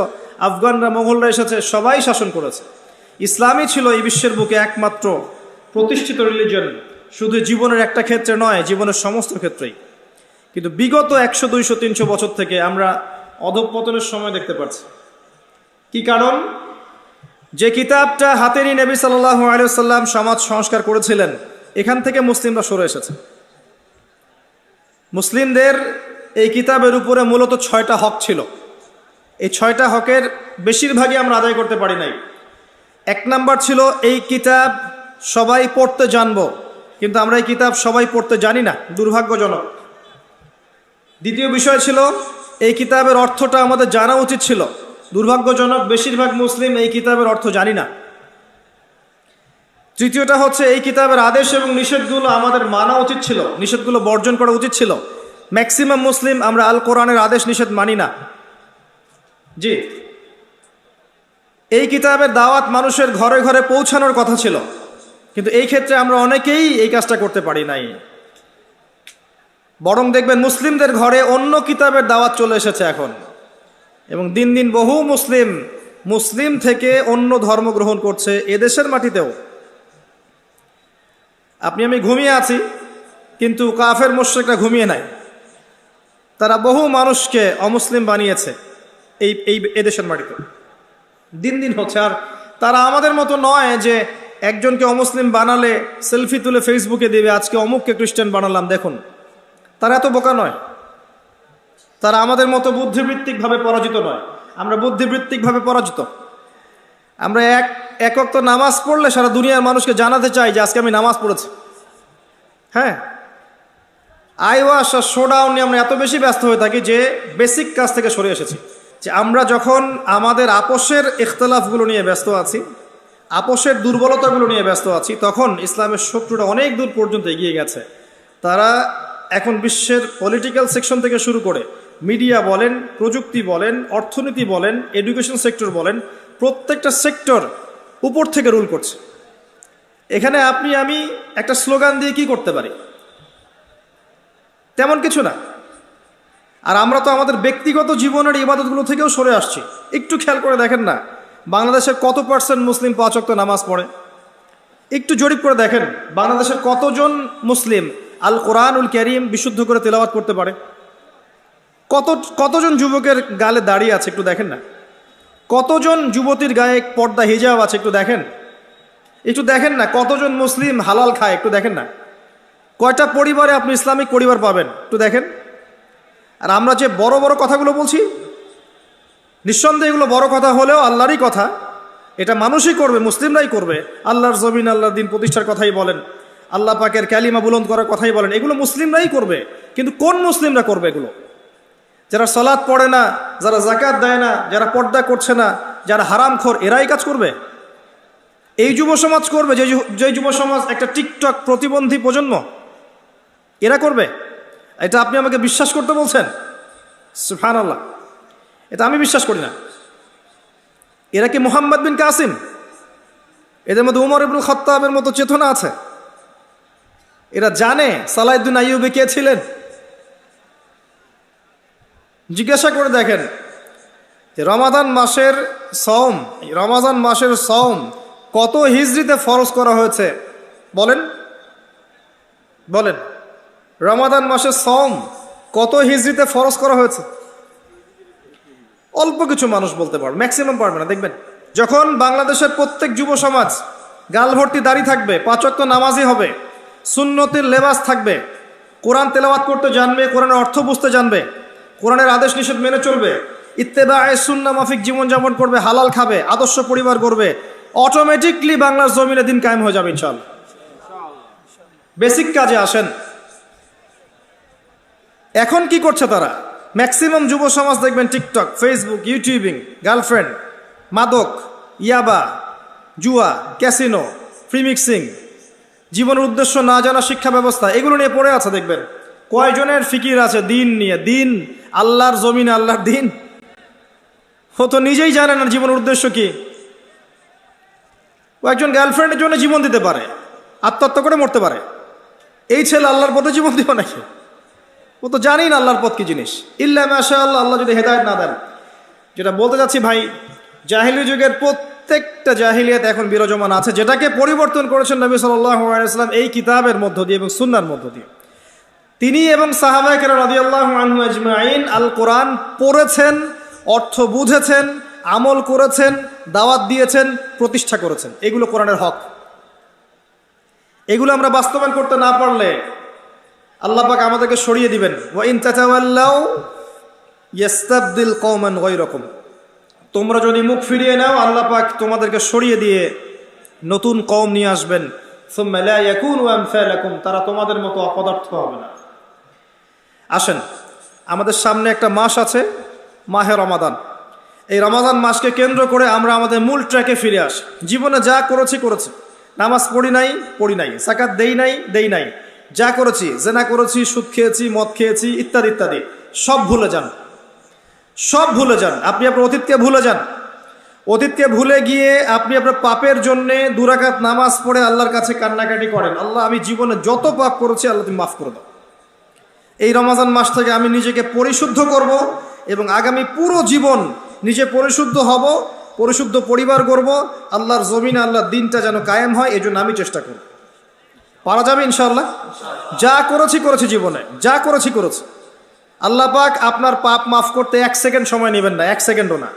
আফগানরা, মোগলরা এসেছে, সবাই শাসন করেছে। ইসলামই ছিল এই বিশ্বের বুকে একমাত্র প্রতিষ্ঠিত রিলিজন, শুধু জীবনের একটা ক্ষেত্রে নয়, জীবনের সমস্ত ক্ষেত্রেই। কিন্তু বিগত 100, 200, 300 বছর থেকে আমরা অধঃপতনের সময় দেখতে পাচ্ছি। কি কারণ? যে কিতাবটা হাতে নিয়ে নবী সাল্লাল্লাহু আলাইহি ওয়াসাল্লাম সমাজ সংস্কার করেছিলেন, এখান থেকে মুসলিমরা সরে এসেছে। মুসলিমদের এই কিতাবের উপরে মূলত 6টা হক ছিল। এই 6টা হকের বেশিরভাগই আমরা আদায় করতে পারি নাই। 1 নাম্বার ছিল এই কিতাব সবাই পড়তে জানবো, কিন্তু আমরা এই কিতাব সবাই পড়তে জানি না, দুর্ভাগ্যজনক। দ্বিতীয় বিষয় ছিল এই কিতাবের অর্থটা আমাদের জানা উচিত ছিল, দুর্ভাগ্যজনক, বেশিরভাগ মুসলিম এই কিতাবের অর্থ জানি না। তৃতীয়টা হচ্ছে এই কিতাবের আদেশ এবং নিষেধগুলো আমাদের মানা উচিত ছিল, নিষেধগুলো বর্জন করা উচিত ছিল। ম্যাক্সিমাম মুসলিম আমরা আল কোরআনের আদেশ নিষেধ মানি না। জি, এই কিতাবের দাওয়াত মানুষের ঘরে ঘরে পৌঁছানোর কথা ছিল, কিন্তু এই ক্ষেত্রে আমরা অনেকেই এই কাজটা করতে পারি নাই। বরং দেখবেন মুসলিমদের ঘরে অন্য কিতাবের দাওয়াত চলে এসেছে এখন, এবং দিন দিন বহু মুসলিম থেকে অন্য ধর্ম গ্রহণ করছে এদেশের মাটিতেও। আপনি আমি ঘুমিয়ে আছি, কিন্তু কাফের মুশরিকরা ঘুমিয়ে নাই। তারা বহু মানুষকে অমুসলিম বানিয়েছে এই এদেশের মাটিতে, দিন দিন হচ্ছে। আর তারা আমাদের মতো নয় যে একজনকে অমুসলিম বানালে সেলফি তুলে ফেসবুকে দিবে, আজকে অমুককে খ্রিস্টান বানালাম দেখুন। তারা এত বোকা নয়, তারা আমাদের মতো বুদ্ধিবৃত্তিকভাবে পরাজিত নয়। আমরা বুদ্ধিবৃত্তিকভাবে পরাজিত। আমরা এক ওয়াক্ত নামাজ পড়লে সারা দুনিয়ার মানুষকে জানাতে চাই যে আজকে আমি নামাজ পড়েছি। হ্যাঁ, আইওয়াশ আর শোডাউন নিয়ে আমরা এত বেশি ব্যস্ত হয়ে থাকি যে বেসিক কাজ থেকে সরে এসেছি। যে আমরা যখন আমাদের আপোষের ইখতলাফগুলো নিয়ে ব্যস্ত আছি, আপোষের দুর্বলতাগুলো নিয়ে ব্যস্ত আছি, তখন ইসলামের শত্রুরা অনেক দূর পর্যন্ত এগিয়ে গেছে। তারা এখন বিশ্বের পলিটিক্যাল সেকশন থেকে শুরু করে মিডিয়া বলেন, প্রযুক্তি বলেন, অর্থনীতি বলেন, এডুকেশন সেক্টর বলেন, প্রত্যেকটা সেক্টর উপর থেকে রুল করছে। এখানে আপনি আমি একটা স্লোগান দিয়ে কি করতে পারি? তেমন কিছু না। আর আমরা তো আমাদের ব্যক্তিগত জীবনের ইবাদতগুলো থেকেও সরে আসছি। একটু খেয়াল করে দেখেন না, বাংলাদেশের কত % মুসলিম 5 ওয়াক্ত নামাজ পড়ে? একটু জরিপ করে দেখেন, বাংলাদেশের কতজন মুসলিম আল কোরআনুল কারীম বিশুদ্ধ করে তেলাওয়াত করতে পারে? কতজন যুবকের গালে দাড়ি আছে? একটু দেখেন না। কতজন যুবতীর গায়ে পর্দা হিজাব আছে? একটু দেখেন। একটু দেখেন না, কতজন মুসলিম হালাল খায়? একটু দেখেন না। কয়টা পরিবারে আপনি ইসলামিক পরিবার পাবেন? একটু দেখেন। আর আমরা যে বড় বড় কথাগুলো বলছি, নিঃসন্দেহে এগুলো বড় কথা হলেও আল্লাহরই কথা। এটা মানুষই করবে, মুসলিমরাই করবে। আল্লাহর জমিন, আল্লাহর দিন প্রতিষ্ঠার কথাই বলেন, আল্লাহ পাকের কালিমা বুলন্দ করার কথাই বলেন, এগুলো মুসলিমরাই করবে। কিন্তু কোন মুসলিমরা করবে এগুলো? যারা সালাত পড়ে না, যারা যাকাত দেয় না, যারা পর্দা করছে না, যারা হারামখোর, এরাই কাজ করবে? এই যুব সমাজ করবে? যে যুব সমাজ একটা টিকটক প্রতিবন্ধী প্রজন্ম, এরা করবে? এটা আপনি আমাকে বিশ্বাস করতে বলছেন? সুবহানাল্লাহ, এটা আমি বিশ্বাস করি না। এরা কি মুহাম্মদ বিন কাসিম? এদের মধ্যে উমর ইবনুল খাত্তাবের মতো চেতনা আছে? এরা জানে সালাহউদ্দিন আইয়ুবী কে ছিলেন? জিজ্ঞাসা করে দেখেন যে রমাদান মাসের সওম কত হিজরিতে ফরজ করা হয়েছে? বলেন রমাদান মাসের সওম কত হিজরিতে ফরজ করা হয়েছে? অল্প কিছু মানুষ বলতে পারবে, ম্যাক্সিমাম পারবে না। দেখবেন যখন বাংলাদেশের প্রত্যেক যুব সমাজ গাল ভর্তি দাড়ি থাকবে, 5 ওয়াক্ত নামাজি হবে, সুন্নতের লেবাস থাকবে, কোরআন তেলাওয়াত করতে জানবে, কোরআনের অর্থ বুঝতে জানবে, কোরআনের আদেশ নিষেধ মেনে চলবে, ইত্তেবায়ে সুন্নাহ মাফিক জীবনযাপন করবে, হালাল খাবে, আদর্শ পরিবার গড়বে, অটোমেটিকলি বাংলার জমিনে দিন কায়েম হয়ে যাবে ইনশাআল্লাহ। বেসিক কাজে আসেন। এখন কি করছে তারা? ম্যাক্সিমাম যুব সমাজ দেখবেন টিকটক, ফেসবুক, ইউটিউবিং, গার্লফ্রেন্ড, মাদক, ইয়াবা, জুয়া, ক্যাসিনো, ফ্রি মিক্সিং, জীবনের উদ্দেশ্য না জানা শিক্ষা ব্যবস্থা, এগুলো নিয়ে পড়ে আছে। দেখবেন কয়জনের ফিকির আছে দিন নিয়ে? দিন, আল্লাহর জমিনে আল্লাহর দিন, ও তো নিজেই জানে না জীবনের উদ্দেশ্য কি। ও একজন গার্লফ্রেন্ডের জন্য জীবন দিতে পারে, আত্মহত্যা করে মরতে পারে। এই ছেলে আল্লাহর পথে জীবন দিব নাকি? ও তো জানেই না আল্লাহর পথ কি জিনিস। ইল্লা মাশাআল্লাহ, আল্লাহ যদি হেদায়েত না দেন। যেটা বলতে যাচ্ছি ভাই, জাহিলি যুগের প্রত্যেকটা জাহিলিয়াত এখন বিরাজমান আছে, যেটাকে পরিবর্তন করেছেন নবী সাল্লাল্লাহু আলাইহি ওয়াসাল্লাম এই কিতাবের মধ্য দিয়ে এবং সুন্নাহর মধ্য দিয়ে। তিনি এবং সাহাবায়ে কেরাম রাদিয়াল্লাহু আনহুম আজমাইন আল কোরআন পড়েছেন, অর্থ বুঝেছেন, আমল করেছেন, দাওয়াত দিয়েছেন, প্রতিষ্ঠা করেছেন। এগুলো কোরআনের হক। এগুলো আমরা বাস্তবায়ন করতে না পারলে আল্লাহ পাক আমাদেরকে সরিয়ে দিবেন। ওয়া ইন তাতাওয়াল্লাউ ইস্তাবদিল কওমান গায়রাকুম, তোমরা যদি মুখ ফিরিয়ে নাও আল্লাহ পাক তোমাদেরকে সরিয়ে দিয়ে নতুন কওম নিয়ে আসবেন। সুম্মা লা ইয়াকুনু আমসালাকুম, তারা তোমাদের মতো অপদার্থ হবে না। আসেন, আমাদের সামনে একটা মাস আছে, মাহে রমাদান। এই রমাদান মাসকে কেন্দ্র করে আমরা আমাদের মূল ট্র্যাকে ফিরে আসি। জীবনে যা করেছি, নামাজ পড়ি নাই, যাকাত দেই নাই, যা করেছি, জেনা করেছি, সুদ খেয়েছি, মদ খেয়েছি, ইত্যাদি ইত্যাদি, সব ভুলে যান। আপনি আপনার অতীতকে ভুলে যান। অতীতকে ভুলে গিয়ে আপনি আপনার পাপের জন্য 2 রাকাত নামাজ পড়ে আল্লাহর কাছে কান্নাকাটি করেন, আল্লাহ আমি জীবনে যত পাপ করেছি আল্লাহ তুমি মাফ করে দাও। এই রমজান মাস থেকে আমি নিজেকে পরিশুদ্ধ করব এবং আগামী পুরো জীবন নিজে পরিশুদ্ধ হব, পরিশুদ্ধ পরিবার গড়ব, আল্লাহর জমিনে আল্লাহর দিনটা যেন কায়েম হয়, এই জন্য আমি চেষ্টা করব। পারা যাবে ইনশাআল্লাহ। যা করেছি জীবনে, যা করেছি। আল্লাহ পাক আপনার পাপ মাফ করতে 1 সেকেন্ড সময় নেবেন না, 1 সেকেন্ডও না,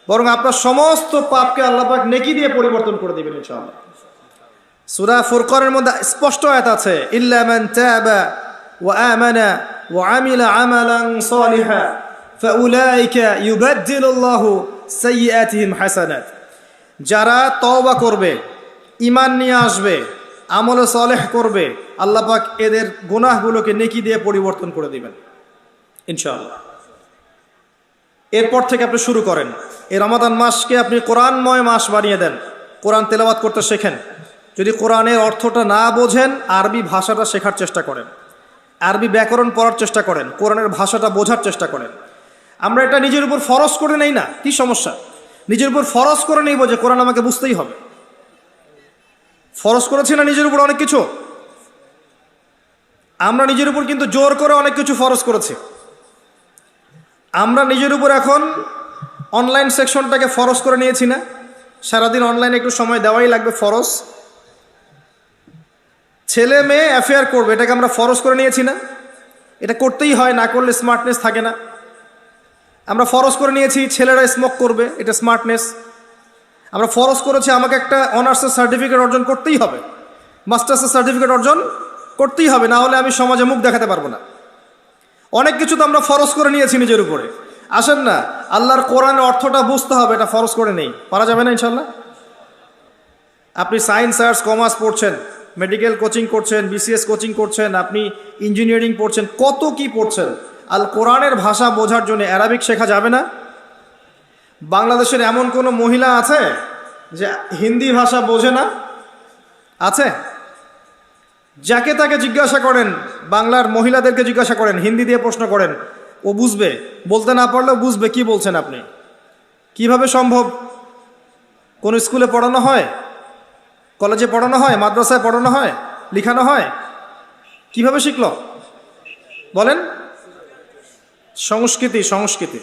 বরং আপনার সমস্ত পাপকে আল্লাহ পাক নেকি দিয়ে পরিবর্তন করে দিবেন ইনশাআল্লাহ। সূরা ফুরকানের মধ্যে স্পষ্ট আয়াত আছে, ইল্লা মান তাবা ওয়া আমানা ওয়া আমিলা আমালান সালিহা ফাউলাইকা ইউবাদদিলুল্লাহু সাইয়্যাতিহিম হাসানাত। যারা তওবা করবে, ঈমান নিয়ে আসবে, আমলে সালেহ করবে, আল্লাহ পাক এদের গুনাহগুলোকে নেকি দিয়ে পরিবর্তন করে দিবেন ইনশাআল্লাহ। এরপর থেকে আপনি শুরু করেন, এই রমাদান মাসকে আপনি কোরআনময় মাস বানিয়ে দেন। কোরআন তেলাওয়াত করতে শেখেন। যদি কোরআনের অর্থটা না বোঝেন, আরবি ভাষাটা শেখার চেষ্টা করেন, আরবি ব্যাকরণ পড়ার চেষ্টা করেন, কোরআনের ভাষাটা বোঝার চেষ্টা করেন। আমরা এটা নিজের উপর ফরজ করে নেই না, কি সমস্যা? নিজের উপর ফরজ করে নেইব যে কোরআন আমাকে বুঝতেই হবে। ফরজ করেছি না নিজের উপর অনেক কিছু? আমরা নিজের উপর কিন্তু জোর করে অনেক কিছু ফরজ করেছি। আমরা নিজের উপর এখন অনলাইন সেকশনটাকে ফরজ করে নিয়েছি না? সারাদিন অনলাইনে একটু সময় দেওয়াই লাগবে, ফরজ। ছেলে মেয়ে অ্যাফেয়ার করবে, এটাকে আমরা ফরজ করে নিয়েছি না? এটা করতেই হয়, না করলে স্মার্টনেস থাকে না। আমরা ফরজ করে নিয়েছি ছেলেরা স্মোক করবে, এটা স্মার্টনেস। আমরা ফরজ করেছি আমাকে একটা অনার্সের সার্টিফিকেট অর্জন করতেই হবে, মাস্টার্সের সার্টিফিকেট অর্জন করতেই হবে, না হলে আমি সমাজে মুখ দেখাতে পারবো না। অনেক কিছু তো আমরা ফরজ করে নিয়েছি নিজের উপরে। আসেন না, আল্লাহর কোরআনের অর্থটা বুঝতে হবে, এটা ফরজ করে নেই, পারা যাবে না ইনশাল্লাহ। আপনি সায়েন্স, আর্টস, কমার্স পড়ছেন, মেডিকেল কোচিং করছেন, বিসিএস কোচিং করছেন, আপনি ইঞ্জিনিয়ারিং পড়ছেন, কত কি পড়ছেন, আল কোরআনের ভাষা বোঝার জন্য অ্যারাবিক শেখা যাবে না? বাংলাদেশের এমন কোনো মহিলা আছে যে হিন্দি ভাষা বোঝে না? আছে? যাকে তাকে জিজ্ঞাসা করেন, বাংলার মহিলাদেরকে জিজ্ঞাসা করেন, হিন্দি দিয়ে প্রশ্ন করেন, ও বুঝবে। বলতে না পারলেও বুঝবে কি বলছেন আপনি। কিভাবে সম্ভব? কোন স্কুলে পড়ানো হয়, কলেজে পড়ানো হয়, মাদ্রাসায় পড়ানো হয়, লিখানো হয়? কিভাবে শিখল বলেন? সংস্কৃতি।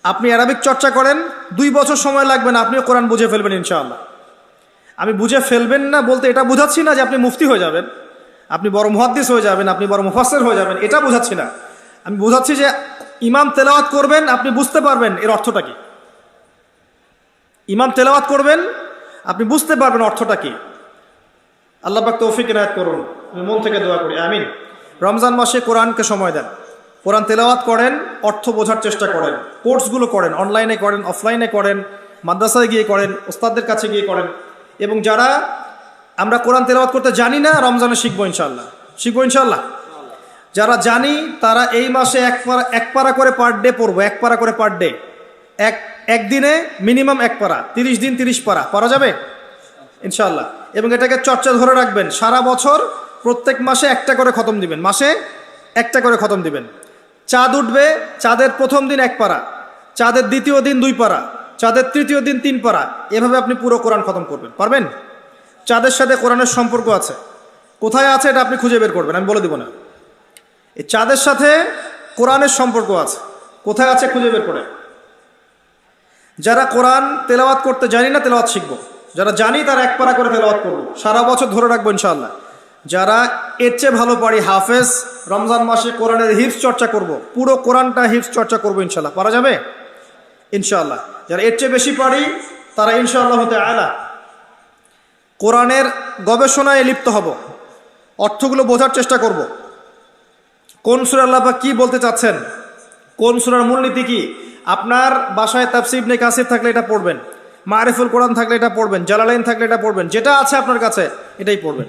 আপনি অ্যারাবিক চর্চা করেন, 2 বছর সময় লাগবে না, আপনিও কোরআন বুঝে ফেলবেন ইনশাআল্লাহ। আমি বুঝে ফেলবেন না বলতে এটা বুঝাচ্ছি না যে আপনি মুফতি হয়ে যাবেন, আপনি বড় মুহাদ্দিস হয়ে যাবেন, আপনি বড় মুফাসসির হয়ে যাবেন, এটা বোঝাচ্ছি না। আমি বোঝাচ্ছি যে ইমাম তেলাওয়াত করবেন, আপনি বুঝতে পারবেন এর অর্থটা কি। ইমাম তেলাওয়াত করবেন, আপনি বুঝতে পারবেন অর্থটা কি। আল্লাহ পাক তৌফিক ইনায়াত করুন। আমি মন থেকে দোয়া করি, আমিন। রমজান মাসে কোরআনকে সময় দেন, কোরআন তেলাওয়াত করেন, অর্থ বোঝার চেষ্টা করেন, কোর্সগুলো করেন, অনলাইনে করেন, অফলাইনে করেন, মাদ্রাসায় গিয়ে করেন, ওস্তাদদের কাছে গিয়ে করেন। এবং যারা আমরা কোরআন তেলাওয়াত করতে জানি না, রমজানে শিখবো ইনশাল্লাহ, শিখবো ইনশাল্লাহ। যারা জানি তারা এই মাসে এক পারা করে পার ডে পড়বো, এক পারা করে পার ডে, একদিনে মিনিমাম এক পারা, 30 দিন 30 পারা পড়া যাবে ইনশাল্লাহ। এবং এটাকে চর্চা ধরে রাখবেন, সারা বছর প্রত্যেক মাসে একটা করে খতম দিবেন, মাসে একটা করে খতম দিবেন। চাঁদ উঠবে, চাঁদের প্রথম দিন 1 পারা, চাঁদের দ্বিতীয় দিন 2 পারা, চাঁদের তৃতীয় দিন 3 পারা, এভাবে আপনি পুরো কোরআন খতম করবেন। পারবেন? চাঁদের সাথে কোরআনের সম্পর্ক আছে, কোথায় আছে এটা আপনি খুঁজে বের করবেন, আমি বলে দিব না। এই চাঁদের সাথে কোরআনের সম্পর্ক আছে, কোথায় আছে খুঁজে বের করে। যারা কোরআন তেলাওয়াত করতে জানি না, তেলাওয়াত শিখবো। যারা জানি তারা 1 পারা করে তেলাওয়াত করবো, সারা বছর ধরে রাখবো ইনশাআল্লাহ। যারা এর চেয়ে ভালো পারি হাফেজ, রমজান মাসে কোরআনের হিফজ চর্চা করব, পুরো কোরআনটা হিফজ চর্চা করবো ইনশাআল্লাহ। পারা যাবে ইনশাআল্লাহ। যারা এর চেয়ে বেশি পারি তারা ইনশাআল্লাহ তাআলা কোরআনের গবেষণায় লিপ্ত হব, অর্থগুলো বোঝার চেষ্টা করব। কোন সূরা আল্লাহ পাক কি বলতে চাচ্ছেন, কোন সূরার মূলনীতি কি। আপনার বাসায় তাফসীর ইবনে কাসির থাকলে এটা পড়বেন, মারিফুল কোরআন থাকলে এটা পড়বেন, জালালাইন থাকলে এটা পড়বেন, যেটা আছে আপনার কাছে এটাই পড়বেন।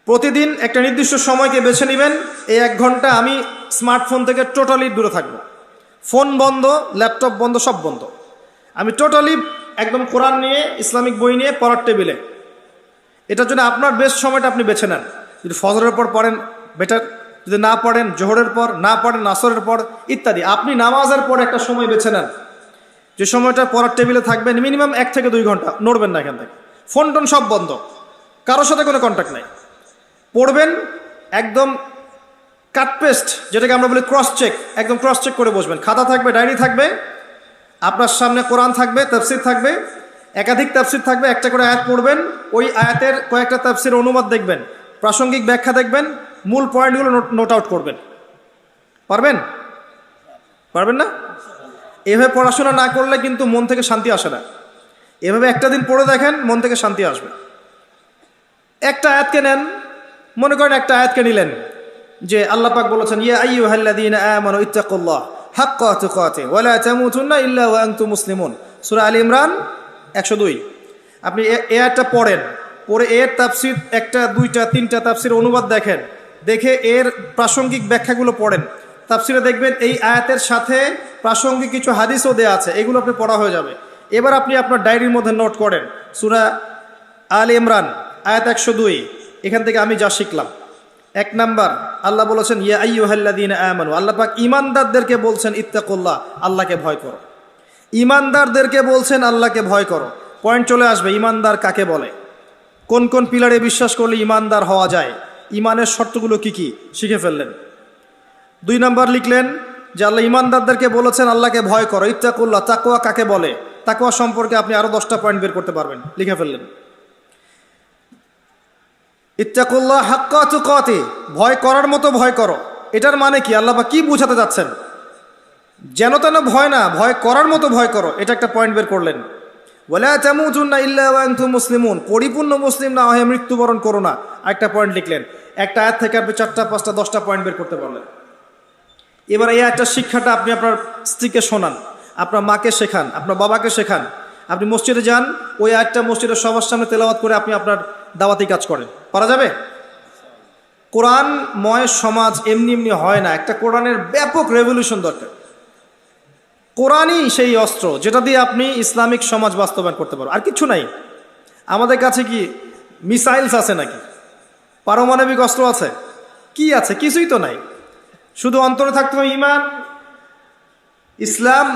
প্রতিদিন একটা নির্দিষ্ট সময়কে বেছে নেবেন, এই 1 ঘন্টা আমি স্মার্টফোন থেকে টোটালি দূরে থাকবো, ফোন বন্ধ, ল্যাপটপ বন্ধ, সব বন্ধ। আমি টোটালি একদম কোরআন নিয়ে, ইসলামিক বই নিয়ে পড়ার টেবিলে। এটার জন্য আপনার বেস্ট সময়টা আপনি বেছে নেন। যদি ফজরের পর পড়েন বেটার, যদি না পড়েন জোহরের পর, না পড়েন আসরের পর ইত্যাদি। আপনি নামাজের পর একটা সময় বেছে নেন, যে সময়টা পড়ার টেবিলে থাকবেন মিনিমাম 1 থেকে 2 ঘন্টা, নড়বেন না এখান থেকে, ফোন টোন সব বন্ধ, কারোর সাথে কোনো কন্ট্যাক্ট নাই। পড়বেন একদম কাট পেস্ট, যেটাকে আমরা বলি ক্রস চেক, একদম ক্রস চেক করে বসবেন। খাতা থাকবে, ডায়েরি থাকবে, আপনার সামনে কোরআন থাকবে, তাফসীর থাকবে, একাধিক তাফসীর থাকবে, একটা করে আয়াত পড়বেন, ওই আয়াতের কয়েকটা তাফসীর অনুবাদ দেখবেন, প্রাসঙ্গিক ব্যাখ্যা দেখবেন, মূল পয়েন্টগুলো নোট আউট করবেন। পারবেন? পারবেন না? এভাবে পড়াশোনা না করলে কিন্তু মন থেকে শান্তি আসে না। এভাবে একটা দিন পড়ে দেখেন, মন থেকে শান্তি আসবে। একটা আয়াতকে নেন, মনে করেন একটা আয়াতকে নিলেন, যে আল্লাহ পাক বলেছেন ইয়া আইয়ুহাল্লাযীনা আমানু ইত্তাকুল্লাহ হাক্কা তুকাতিহি ওয়া লা তামুতুন্না ইল্লা ওয়া আনতুম মুসলিমুন, সূরা আলে ইমরান 102। আপনি এই আয়াতটা পড়েন, পড়ে এর তাফসীর 1টা 2টা 3টা তাফসীর অনুবাদ দেখেন, দেখে এর প্রাসঙ্গিক ব্যাখ্যাগুলো পড়েন। তাফসীরে দেখবেন এই আয়াতের সাথে প্রাসঙ্গিক কিছু হাদিসও দেয়া আছে, এগুলো আপনি পড়া হয়ে যাবে। এবার আপনি আপনার ডায়েরির মধ্যে নোট করেন, সূরা আলে ইমরান আয়াত 102, এখান থেকে আমি যা শিখলাম। 1 নাম্বার, আল্লাহ বলেছেন ইয়া আইয়ুহাল্লাযীনা আমানু, আল্লাহ পাক ঈমানদারদেরকে বলছেন ইত্তাকুল্লাহ, আল্লাহকে ভয় করো। ঈমানদারদেরকে বলছেন আল্লাহকে ভয় করো। পয়েন্ট চলে আসবে, ঈমানদার কাকে বলে, কোন কোন পিলারে বিশ্বাস করলে ঈমানদার হওয়া যায়, ঈমানের শর্তগুলো কি কি শিখে ফেললেন। 2 নাম্বার লিখলেন যে আল্লাহ ঈমানদারদেরকে বলেছেন আল্লাহকে ভয় করো, ইত্তাকুল্লাহ, তাকওয়া কাকে বলে, তাকওয়া সম্পর্কে আপনি আরো 10টা পয়েন্ট বের করতে পারবেন, লিখে ফেললেন। ইত্তাকুল্লাহ হাক্কা তুকাতিহি, ভয় করার মতো ভয় করো, এটার মানে কি, আল্লাহ পাক কি বোঝাতে যাচ্ছেন। যেন তেন ভয় না, ভয় করার মতো ভয় করো, এটা একটা পয়েন্ট বের করলেন। ওয়া লা তামুতুন্না ইল্লা ওয়া আনতুম মুসলিমুন, পরিপূর্ণ মুসলিম না হয়ে মৃত্যুবরণ করো না, একটা পয়েন্ট লিখলেন। একটা আয়াত থেকে আপনি 4টা 5টা 10টা পয়েন্ট বের করতে পারলেন। এবার এই একটা শিক্ষাটা আপনি আপনার স্ত্রীকে শোনান, আপনার মাকে শেখান, আপনার বাবাকে শেখান। আপনি মসজিদে যান, ওই আয়াতটা মসজিদের সবার সামনে তেলাওয়াত করে আপনি আপনার দাওয়াতি কাজ করেন। পারা যাবে? কোরআনময় সমাজ এমনি এমনি হয় না, একটা কোরআনের ব্যাপক রেভলিউশন দরকার। কোরআনই সেই অস্ত্র যেটা দিয়ে আপনি ইসলামিক সমাজ বাস্তবায়ন করতে পারবেন, আর কিছু নাই। আমাদের কাছে কি মিসাইলস আছে নাকি, পারমাণবিক অস্ত্র আছে, কি আছে? কিছুই তো নাই। শুধু অন্তরে থাকতে হবে ঈমান, ইসলাম,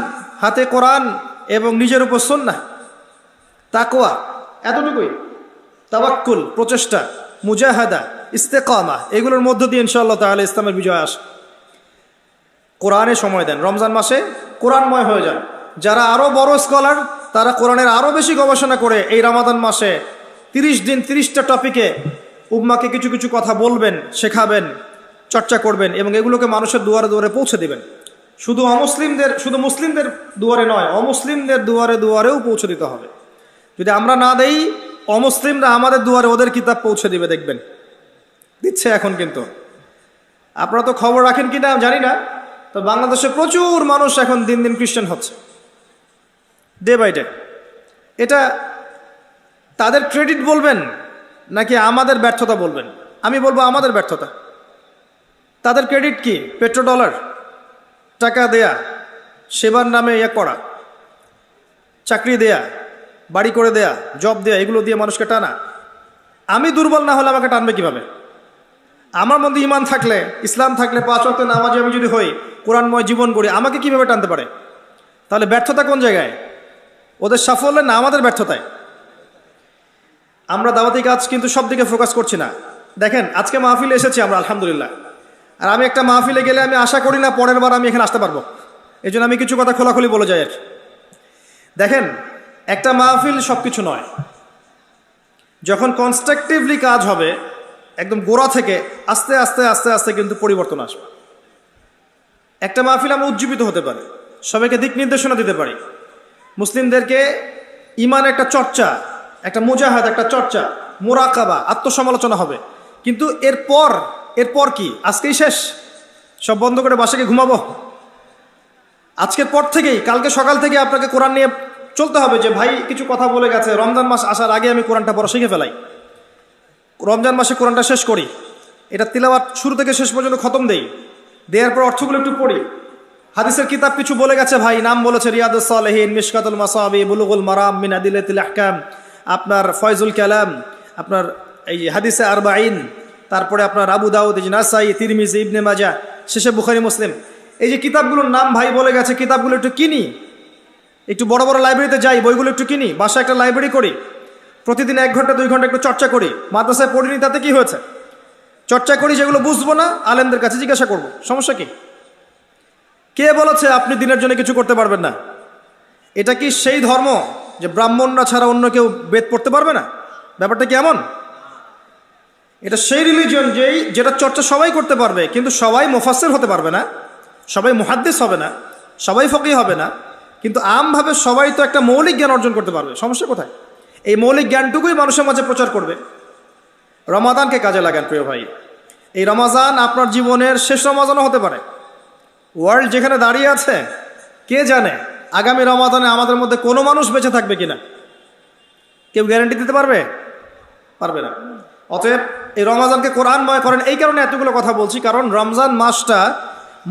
হাতে কোরআন এবং নিজের উপর সুন্নাহ, তাকওয়া, এতটুকুই। তাওয়াক্কুল, প্রচেষ্টা, মুজাহাদা, ইস্তেকামা, এগুলোর মধ্য দিয়ে ইনশাআল্লাহ তাআলা ইসলামের বিজয় আসে। কোরআনে সময় দেন, রমজান মাসে কোরআনময় হয়ে যান। যারা আরো বড় স্কলার, তারা কোরআনের আরো বেশি গবেষণা করে এই রমাদান মাসে 30 দিন 30টা টপিকে উম্মাকে কিছু কিছু কথা বলবেন, শেখাবেন, চর্চা করবেন এবং এগুলোকে মানুষের দুয়ারে দুয়ারে পৌঁছে দিবেন। শুধু মুসলিমদের দুয়ারে নয়, অমুসলিমদের দুয়ারে দুয়ারেও পৌঁছে দিতে হবে। যদি আমরা না দেই, অমুসলিমরা আমাদের দুয়ারে ওদের কিতাব পৌঁছে দিবে, দেখবেন দিচ্ছে এখন। কিন্তু আপনারা তো খবর রাখেন কি না জানি না, তো বাংলাদেশে প্রচুর মানুষ এখন দিন দিন খ্রিস্টান হচ্ছে, ডে বাই ডে। এটা তাদের ক্রেডিট বলবেন নাকি আমাদের ব্যর্থতা বলবেন? আমি বলবো আমাদের ব্যর্থতা। তাদের ক্রেডিট কি? পেট্রোডলার, টাকা দেয়া, সেবার নামে করা, চাকরি দেয়া, বাড়ি করে দেয়া, জব দেয়া, এগুলো দিয়ে মানুষকে টানা। আমি দুর্বল না হলে আমাকে টানবে কিভাবে? আমার মধ্যে ইমান থাকলে, ইসলাম থাকলে, 5 ওয়াক্ত নামাজি আমি যদি হই, কোরআনময় জীবন গড়ি, আমাকে কিভাবে টানতে পারে? তাহলে ব্যর্থতা কোন জায়গায়? ওদের সাফল্যে না আমাদের ব্যর্থতায়? আমরা দাওয়াতি কাজ কিন্তু সব দিকে ফোকাস করছি না। দেখেন, আজকে মাহফিলে এসেছি আমরা আলহামদুলিল্লাহ, আর আমি একটা মাহফিলে গেলে আমি আশা করি না পরের বার আমি এখানে আসতে পারবো। এই জন্য আমি কিছু কথা খোলাখুলি বলে যাই আর কি। দেখেন, একটা মাহফিল সব কিছু নয়। যখন কনস্ট্রাকটিভলি কাজ হবে, একদম গোড়া থেকে আস্তে আস্তে আস্তে আস্তে কিন্তু পরিবর্তন আসবে। একটা মাহফিল আমরা উজ্জীবিত হতে পারি, সবাইকে দিক নির্দেশনা দিতে পারি, মুসলিমদেরকে ইমান একটা চর্চা, একটা মুজাহাদ, একটা চর্চা, মোরাকাবা, আত্মসমালোচনা হবে। কিন্তু এরপর কি? আজকেই শেষ? সব বন্ধ করে বাসাকে ঘুমাবো? আজকের পর থেকেই, কালকে সকাল থেকে আপনাকে কোরআন নিয়ে চলতে হবে যে ভাই কিছু কথা বলে গেছে, রমজান মাস আসার আগে আমি কোরআনটা পড়া শিখে ফেলাই, রমজান মাসে কোরআনটা শেষ করি, এটা তিলাওয়াত শুরু থেকে শেষ পর্যন্ত খতম দেই, দেওয়ার পর অর্থগুলো একটু পড়ি। হাদিসের কিতাব কিছু বলে গেছে ভাই, নাম বলেছে রিয়াদুস সালেহিন, মিশকাতুল মাসাবি, বুলুগুল মারাম মিন আদিলাতিল আহকাম, আপনার ফয়জুল কালাম, আপনার এই হাদিসে আরবাইন, তারপরে আপনার আবু দাউদ, নাসাই, তিরমিজি, ইবনে মাজাহ, শেষে বুখারী, মুসলিম। এই যে কিতাবগুলোর নাম ভাই বলে গেছে, কিতাবগুলো একটু কিনি, একটু বড় বড় লাইব্রেরিতে যাই, বইগুলো একটু কিনি, বাসায় একটা লাইব্রেরি করি, প্রতিদিন 1 ঘন্টা 2 ঘন্টা একটু চর্চা করি। মাদ্রাসায় পড়িনি, তাতে কি হয়েছে? চর্চা করি, যেগুলো বুঝবো না আলেমদের কাছে জিজ্ঞাসা করব, সমস্যা কি? কে বলেছে আপনি দিনের জন্য কিছু করতে পারবেন না? এটা কি সেই ধর্ম যে ব্রাহ্মণরা ছাড়া অন্য কেউ বেদ পড়তে পারবে না? ব্যাপারটা কি এমন? এটা সেই রিলিজিয়ন যেটা চর্চা সবাই করতে পারবে, কিন্তু সবাই মুফাসসির হতে পারবে না, সবাই মুহাদ্দিস হবে না, সবাই ফকিহ হবে না, কিন্তু আমভাবে সবাই তো একটা মৌলিক জ্ঞান অর্জন করতে পারবে। সমস্যা কোথায়? এই মৌলিক জ্ঞানটুকুই মানুষের মাঝে প্রচার করবে। রমাদানকে কাজে লাগান প্রিয় ভাই। এই রমাজান আপনার জীবনের শেষ রমাজানও হতে পারে। ওয়ার্ল্ড যেখানে দাঁড়িয়ে আছে, কে জানে আগামী রমাদানে আমাদের মধ্যে কোনো মানুষ বেঁচে থাকবে কিনা? কেউ গ্যারান্টি দিতে পারবে? পারবে না। অতএব এই রমাজানকে কোরআনময় করেন। এই কারণে এতগুলো কথা বলছি, কারণ রমজান মাসটা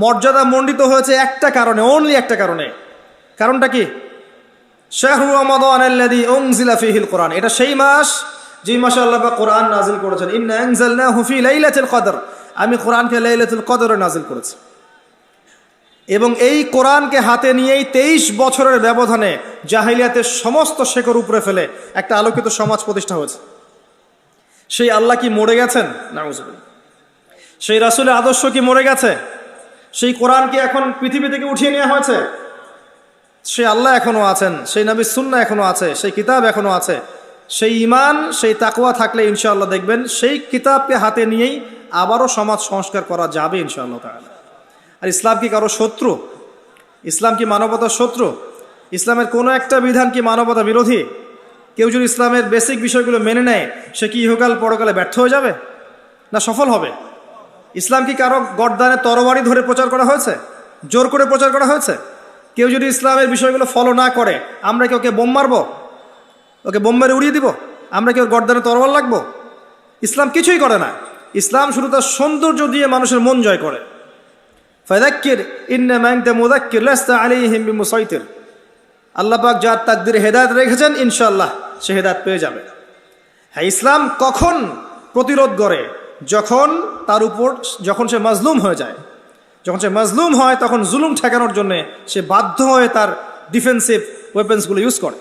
মর্যাদা মণ্ডিত হয়েছে একটা কারণে, অনলি একটা কারণে। কারণটা কি? শাহরু রমাদানাল্লাযী উনজিলা ফীহিল কোরআন। এটা সেই মাস যেই মাসে আল্লাহ পাক কোরআন নাযিল করেছেন। ইন্না আনজালনাহু ফী লাইলাতিল কদর। আমি কোরআনকে লাইলাতুল কদরে নাযিল করেছি। এবং এই কোরআনকে হাতে নিয়েই 23 বছরের ব্যবধানে জাহিলিয়াতের সমস্ত শেকড় উপরে ফেলে একটা আলোকিত সমাজ প্রতিষ্ঠা হয়েছে। সেই আল্লাহ কি মরে গেছেন? নাউজুবিল্লাহ। সেই রাসূলের আদর্শ কি মরে গেছে? সেই কোরআন কি এখন পৃথিবী থেকে উঠিয়ে নেওয়া হয়েছে? সেই আল্লাহ এখনো আছেন, সেই নবীর সুন্নাহ এখনো আছে, সেই কিতাব এখনো আছে। সেই ঈমান, সেই তাকওয়া থাকলে ইনশাআল্লাহ দেখবেন সেই কিতাবকে হাতে নিয়েই আবারও সমাজ সংস্কার করা যাবে ইনশাআল্লাহ তাআলা। আর ইসলাম কি কারো শত্রু? ইসলাম কি মানবতার শত্রু? ইসলামের কোনো একটা বিধান কি মানবতা বিরোধী? কেউ যদি ইসলামের বেসিক বিষয়গুলো মেনে নেয়, সে কি ইহকাল পরকালে ব্যর্থ হয়ে যাবে না সফল হবে? ইসলাম কি কারো গর্দানে তরবারি ধরে প্রচার করা হয়েছে? জোর করে প্রচার করা হয়েছে? কেউ যদি ইসলামের বিষয়গুলো ফলো না করে, আমরা কি ওকে বোম মারবো? ওকে বোম মেরে উড়িয়ে দিব? আমরা কি ওর গর্দানে তরবারি লাগবো? ইসলাম কিছুই করে না। ইসলাম শুধু তার সৌন্দর্য দিয়ে মানুষের মন জয় করে। ফাযাক্কির ইন্নামা আনতা মুযাক্কির লাস্তা আলাইহিম বিমুসাইতির। আল্লাহ পাক যার তাকদীরে হেদায়েত রেখেছেন, ইনশাআল্লাহ সে হেদায়েত পেয়ে যাবে। হ্যাঁ, ইসলাম কখন প্রতিরোধ করে? যখন সে মাজলুম হয়ে যায়। যখন সে মাজলুম হয়, তখন জুলুম ঠেকানোর জন্য সে বাধ্য হয়ে তার ডিফেন্সিভ ওয়েপন্সগুলো ইউজ করে।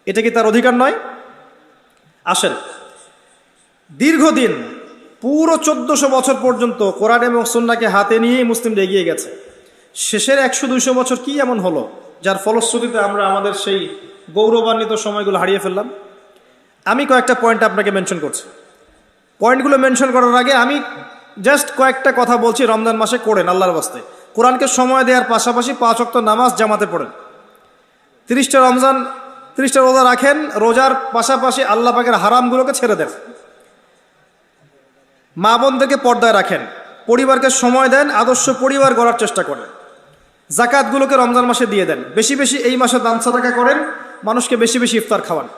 এটা কি তার অধিকার নয়? আসেন, দীর্ঘদিন পুরো 1400 বছর পর্যন্ত কোরআন এবং সুন্নাহকে হাতে নিয়েই মুসলিমরা এগিয়ে গেছে। শেষের 100-200 বছর কি এমন হলো যার ফলশ্রুতিতে আমরা আমাদের সেই গৌরবান্বিত সময়গুলো হারিয়ে ফেললাম? আমি কয়েকটা পয়েন্ট আপনাকে মেনশন করছি। পয়েন্টগুলো মেনশন করার আগে আমি জাস্ট কয়েকটা কথা বলছি। রমজান মাসে করেন আল্লাহর বাস্তে, কোরআনকে সময় দেওয়ার পাশাপাশি 5 ওয়াক্ত নামাজ জামাতে পড়েন। 30টা রমজান 30টা রোজা রাখেন, রোজার পাশাপাশি আল্লাহ পাকের হারামগুলোকে ছেড়ে দেন। মা বোনদেরকে পর্দায় রাখেন, পরিবারকে সময় দেন, আদর্শ পরিবার গড়ার চেষ্টা করেন। জাকাতগুলোকে রমজান মাসে দিয়ে দেন, বেশি বেশি এই মাসে দান সাদাকা করেন, মানুষকে বেশি বেশি ইফতার খাওয়ান।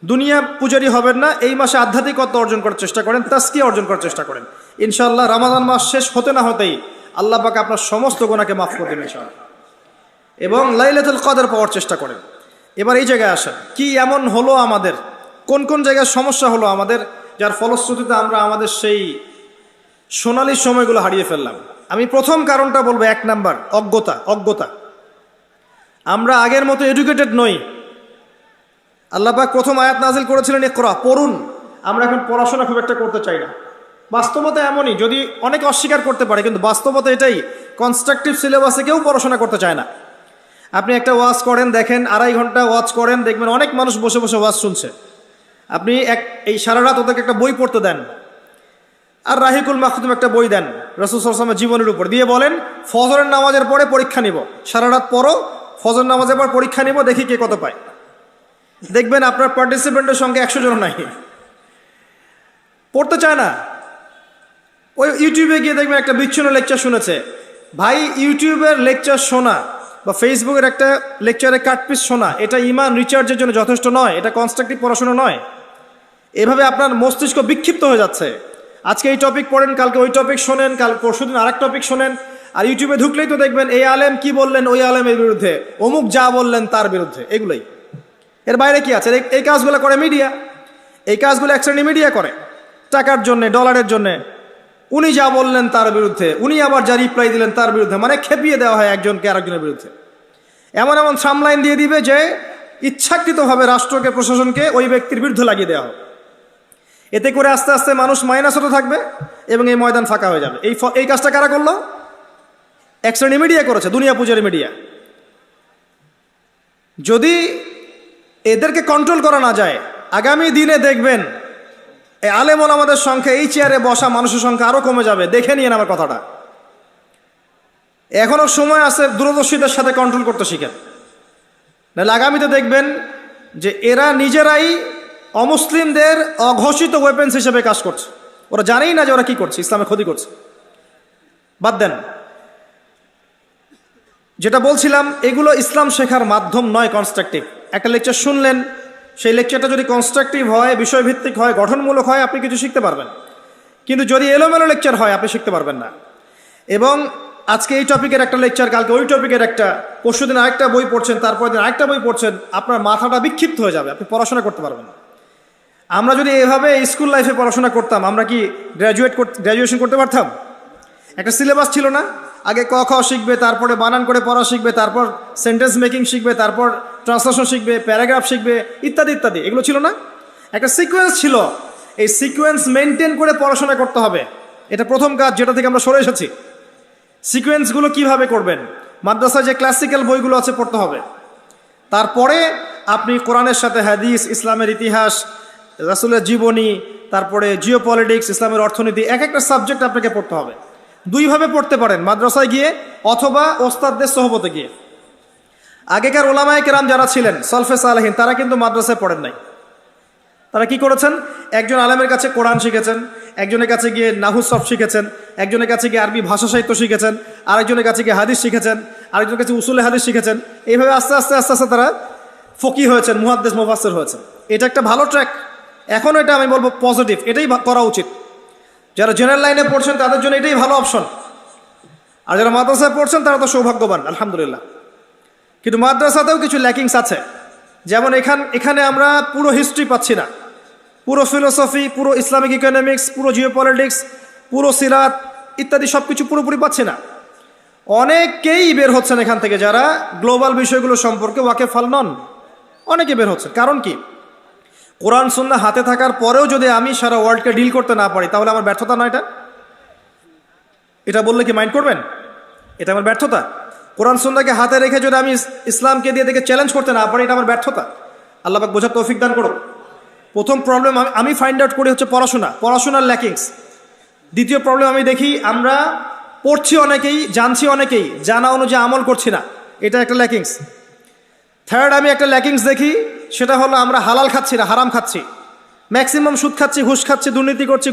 দুনিয়া পূজারি হবেন না, এই মাসে আধ্যাত্মিকতা অর্জন করার চেষ্টা করেন, তাজকিয়া অর্জন করার চেষ্টা করেন। ইনশাআল্লাহ রমাদান মাস শেষ হতে না হতেই আল্লাহ পাক আপনার সমস্ত গুনাহকে মাফ করে দেবেন ইনশাআল্লাহ। এবং লাইলাতুল কদর পাওয়ার চেষ্টা করেন। এবার এই জায়গায় আসেন, কি এমন হলো আমাদের, কোন কোন জায়গায় সমস্যা হলো আমাদের, যার ফলশ্রুতিতে আমরা আমাদের সেই সোনালী সময়গুলো হারিয়ে ফেললাম। আমি প্রথম কারণটা বলবো, 1 নাম্বার অজ্ঞতা। আমরা আগের মতো এডুকেটেড নই। আল্লাহ পাক প্রথম আয়াত নাজিল করেছিলেন ইকরা, পড়ুন। আমরা এখন পড়াশোনা খুব একটা করতে চাই না। বাস্তবতা এমনই, যদি অনেক অস্বীকার করতে পারে, কিন্তু বাস্তবতা এটাই, কনস্ট্রাকটিভ সিলেবাসে কেউ পড়াশোনা করতে চায় না। আপনি একটা ওয়াজ করেন, দেখেন 2.5 ঘন্টা ওয়াজ করেন, দেখবেন অনেক মানুষ বসে বসে ওয়াজ শুনছে। আপনি এই সারা রাত ওদেরকে একটা বই পড়তে দেন, আর রাহিকুল মাখতুম একটা বই দেন রাসূল সাল্লাল্লাহু আলাইহি ওয়াসাল্লামের জীবনের উপর, দিয়ে বলেন ফজরের নামাজের পরে পরীক্ষা নিব, সারা রাত পড়ো, ফজর নামাজের পর পরীক্ষা নিব, দেখি কে কত পায়। দেখবেন আপনার পার্টিসিপেন্টের সঙ্গে 100 জন নাই, পড়তে চায় না। ওই ইউটিউবে গিয়ে দেখবেন একটা বিচ্ছিন্ন লেকচার শুনেছে। ভাই, ইউটিউবের লেকচার শোনা বা ফেসবুকের একটা লেকচারে কাটপিস শোনা, এটা ইমান রিচার্জের জন্য যথেষ্ট নয়, এটা কনস্ট্রাকটিভ পড়াশোনা নয়। এভাবে আপনার মস্তিষ্ক বিক্ষিপ্ত হয়ে যাচ্ছে। আজকে এই টপিক পড়েন, কালকে ওই টপিক শোনেন, কাল পরশুদিন আরেক টপিক শোনেন, আর ইউটিউবে ঢুকলেই তো দেখবেন এই আলেম কি বললেন ওই আলেমের বিরুদ্ধে, অমুক যা বললেন তার বিরুদ্ধে, এগুলোই। এর বাইরে কি আছে? এই কাজগুলো করে মিডিয়া, এই কাজগুলো এক শ্রেণী মিডিয়া করে টাকার জন্যে, ডলারের জন্যে। উনি যা বললেন তার বিরুদ্ধে, উনি আবার যা রিপ্লাই দিলেন তার বিরুদ্ধে, মানে খেপিয়ে দেওয়া হয় একজনকে আরেকজনের বিরুদ্ধে। এমন এমন সামলাইন দিয়ে দিবে যে ইচ্ছাকৃতভাবে রাষ্ট্রকে, প্রশাসনকে ওই ব্যক্তির বিরুদ্ধে লাগিয়ে দেওয়া হবে। এতে করে আস্তে আস্তে মানুষ মাইনাস হতে থাকবে এবং এই ময়দান ফাঁকা হয়ে যাবে। এই কাজটা কারা করলো? এক শ্রেণী মিডিয়া করেছে, দুনিয়া পূজারি মিডিয়া। যদি এদেরকে কন্ট্রোল করা না যায়, আগামী দিনে দেখবেন এই আলেম ওলামাদের সংখ্যা, এই চেয়ারে বসা মানুষের সংখ্যা আরো কমে যাবে। দেখে নিন আমার কথাটা, এখনো সময় আছে, দূরদর্শীদের সাথে কন্ট্রোল করতে শিখেন, নাহলে আগামীতে দেখবেন যে এরা নিজেরাই অমুসলিমদের অঘোষিত ওয়েপেন্স হিসেবে কাজ করছে। ওরা জানেই না যে ওরা কি করছে, ইসলামে ক্ষতি করছে। বাদ দেন, যেটা বলছিলাম, এগুলো ইসলাম শেখার মাধ্যম নয়, কনস্ট্রাকটিভ। একটা লেকচার শুনলেন, সেই লেকচারটা যদি কনস্ট্রাকটিভ হয়, বিষয়ভিত্তিক হয়, গঠনমূলক হয়, আপনি কিছু শিখতে পারবেন। কিন্তু যদি এলোমেলো লেকচার হয়, আপনি শিখতে পারবেন না। এবং আজকে এই টপিকের একটা লেকচার, কালকে ওই টপিকের একটা, পরশুদিন আরেকটা বই পড়ছেন, তারপর দিন আরেকটা বই পড়ছেন, আপনার মাথাটা বিক্ষিপ্ত হয়ে যাবে, আপনি পড়াশোনা করতে পারবেন না। আমরা যদি এভাবে স্কুল লাইফে পড়াশোনা করতাম, আমরা কি গ্র্যাজুয়েশন করতে পারতাম? একটা সিলেবাস ছিল না, আগে ক খ শিখবে, তারপরে বানান করে পড়া শিখবে, তারপর সেন্টেন্স মেকিং শিখবে, তারপর ট্রান্সলেশন শিখবে, প্যারাগ্রাফ শিখবে, ইত্যাদি ইত্যাদি। এগুলো ছিল না, একটা সিকোয়েন্স ছিল। এই সিকোয়েন্স মেনটেন করে পড়াশোনা করতে হবে, এটা প্রথম কাজ, যেটা থেকে আমরা সরে এসেছি। সিকোয়েন্সগুলো কিভাবে করবেন? মাদ্রাসায় যে ক্লাসিক্যাল বইগুলো আছে পড়তে হবে, তারপরে আপনি কোরআনের সাথে হাদিস, ইসলামের ইতিহাস, রাসূলের জীবনী, তারপরে জিওপলিটিক্স, ইসলামের অর্থনীতি, এক একটা সাবজেক্ট আপনাকে পড়তে হবে। দুইভাবে পড়তে পারেন, মাদ্রাসায় গিয়ে অথবা ওস্তাদদের সোহবতে গিয়ে। আগেকার ওলামায়ে কেরাম যারা ছিলেন, সলফে সালেহিন, তারা কিন্তু মাদ্রাসায় পড়েন নাই। তারা কি করেছেন? একজন আলেমের কাছে কোরআন শিখেছেন, একজনের কাছে গিয়ে নাহু সরফ শিখেছেন, একজনের কাছে গিয়ে আরবি ভাষা সাহিত্য শিখেছেন, আরেকজনের কাছে গিয়ে হাদিস শিখেছেন, আরেকজনের কাছে উসুলে হাদিস শিখেছেন। এইভাবে আস্তে আস্তে আস্তে আস্তে তারা ফকি হয়েছেন, মুহাদ্দিস, মুফাসসির হয়েছেন। এটা একটা ভালো ট্র্যাক। এখন এটা আমি বলবো পজিটিভ, এটাই করা উচিত। যারা জেনারেল লাইনে পড়ছেন তাদের জন্য এটাই ভালো অপশন, আর যারা মাদ্রাসায় পড়ছেন তারা তো সৌভাগ্যবান, আলহামদুলিল্লাহ। কিন্তু মাদ্রাসাতেও কিছু ল্যাকিংস আছে। যেমন এখানে আমরা পুরো হিস্ট্রি পাচ্ছি না, পুরো ফিলোসফি, পুরো ইসলামিক ইকোনমিক্স, পুরো জিওপলিটিক্স, পুরো সিরাত ইত্যাদি সব কিছু পুরোপুরি পাচ্ছি না। অনেকেই বের হচ্ছেন এখান থেকে যারা গ্লোবাল বিষয়গুলো সম্পর্কে ওয়াকিফাল নন, অনেকে বের হচ্ছেন। কারণ কি? কোরআন সুন্নাহ হাতে থাকার পরেও যদি আমি সারা ওয়ার্ল্ডকে ডিল করতে না পারি, তাহলে আমার ব্যর্থতা নয় এটা বললে কি মাইন্ড করবেন? এটা আমার ব্যর্থতা। কোরআন সুন্নাহকে হাতে রেখে যদি আমি ইসলামকে দিয়ে দেখে চ্যালেঞ্জ করতে না পারি, এটা আমার ব্যর্থতা। আল্লাহ পাক বোঝার তৌফিক দান করুন। প্রথম প্রবলেম আমি ফাইন্ড আউট করি হচ্ছে পড়াশোনার ল্যাকিংস। দ্বিতীয় প্রবলেম আমি দেখি, আমরা পড়ছি অনেকেই, জানছি অনেকেই, জানা অনুযায়ী আমল করছি না, এটা একটা ল্যাকিংস। থার্ড আমি একটা ল্যাকিংস দেখি, সেটা হলো আমরা হালাল খাচ্ছি না, হারাম খাচ্ছি। ম্যাক্সিমাম সুদ খাচ্ছি, ঘুষ খাচ্ছি, দুর্নীতি করছি,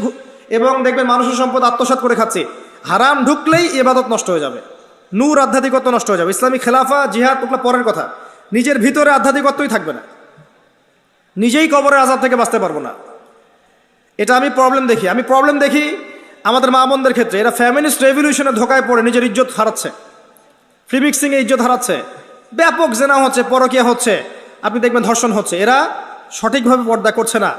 এবং দেখবেন মানুষের সম্পদ আত্মসাৎ করে খাচ্ছি। হারাম ঢুকলেই ইবাদত নষ্ট হয়ে যাবে, নূর আধ্যাত্মিকত্ব নষ্ট হয়ে যাবে। ইসলামী খেলাফা জিহাদ ওগুলো পরের কথা, নিজের ভিতরে আধ্যাত্মিকত্বই থাকবে না, নিজেই কবরের আযাব থেকে বাঁচতে পারবো না। এটা আমি প্রবলেম দেখি আমাদের মা বোনদের ক্ষেত্রে। এরা ফ্যামিলিস্ট রেভলিউশনে ধোকায় পড়ে নিজের ইজ্জত হারাচ্ছে, ফ্রি মিক্সিংয়ে ইজ্জত হারাচ্ছে, ব্যাপক জেনা হচ্ছে, পরকীয়া হচ্ছে, আপনি দেখবেন ধর্ষণ হচ্ছে। এরা সঠিকভাবে পর্দা করছে না।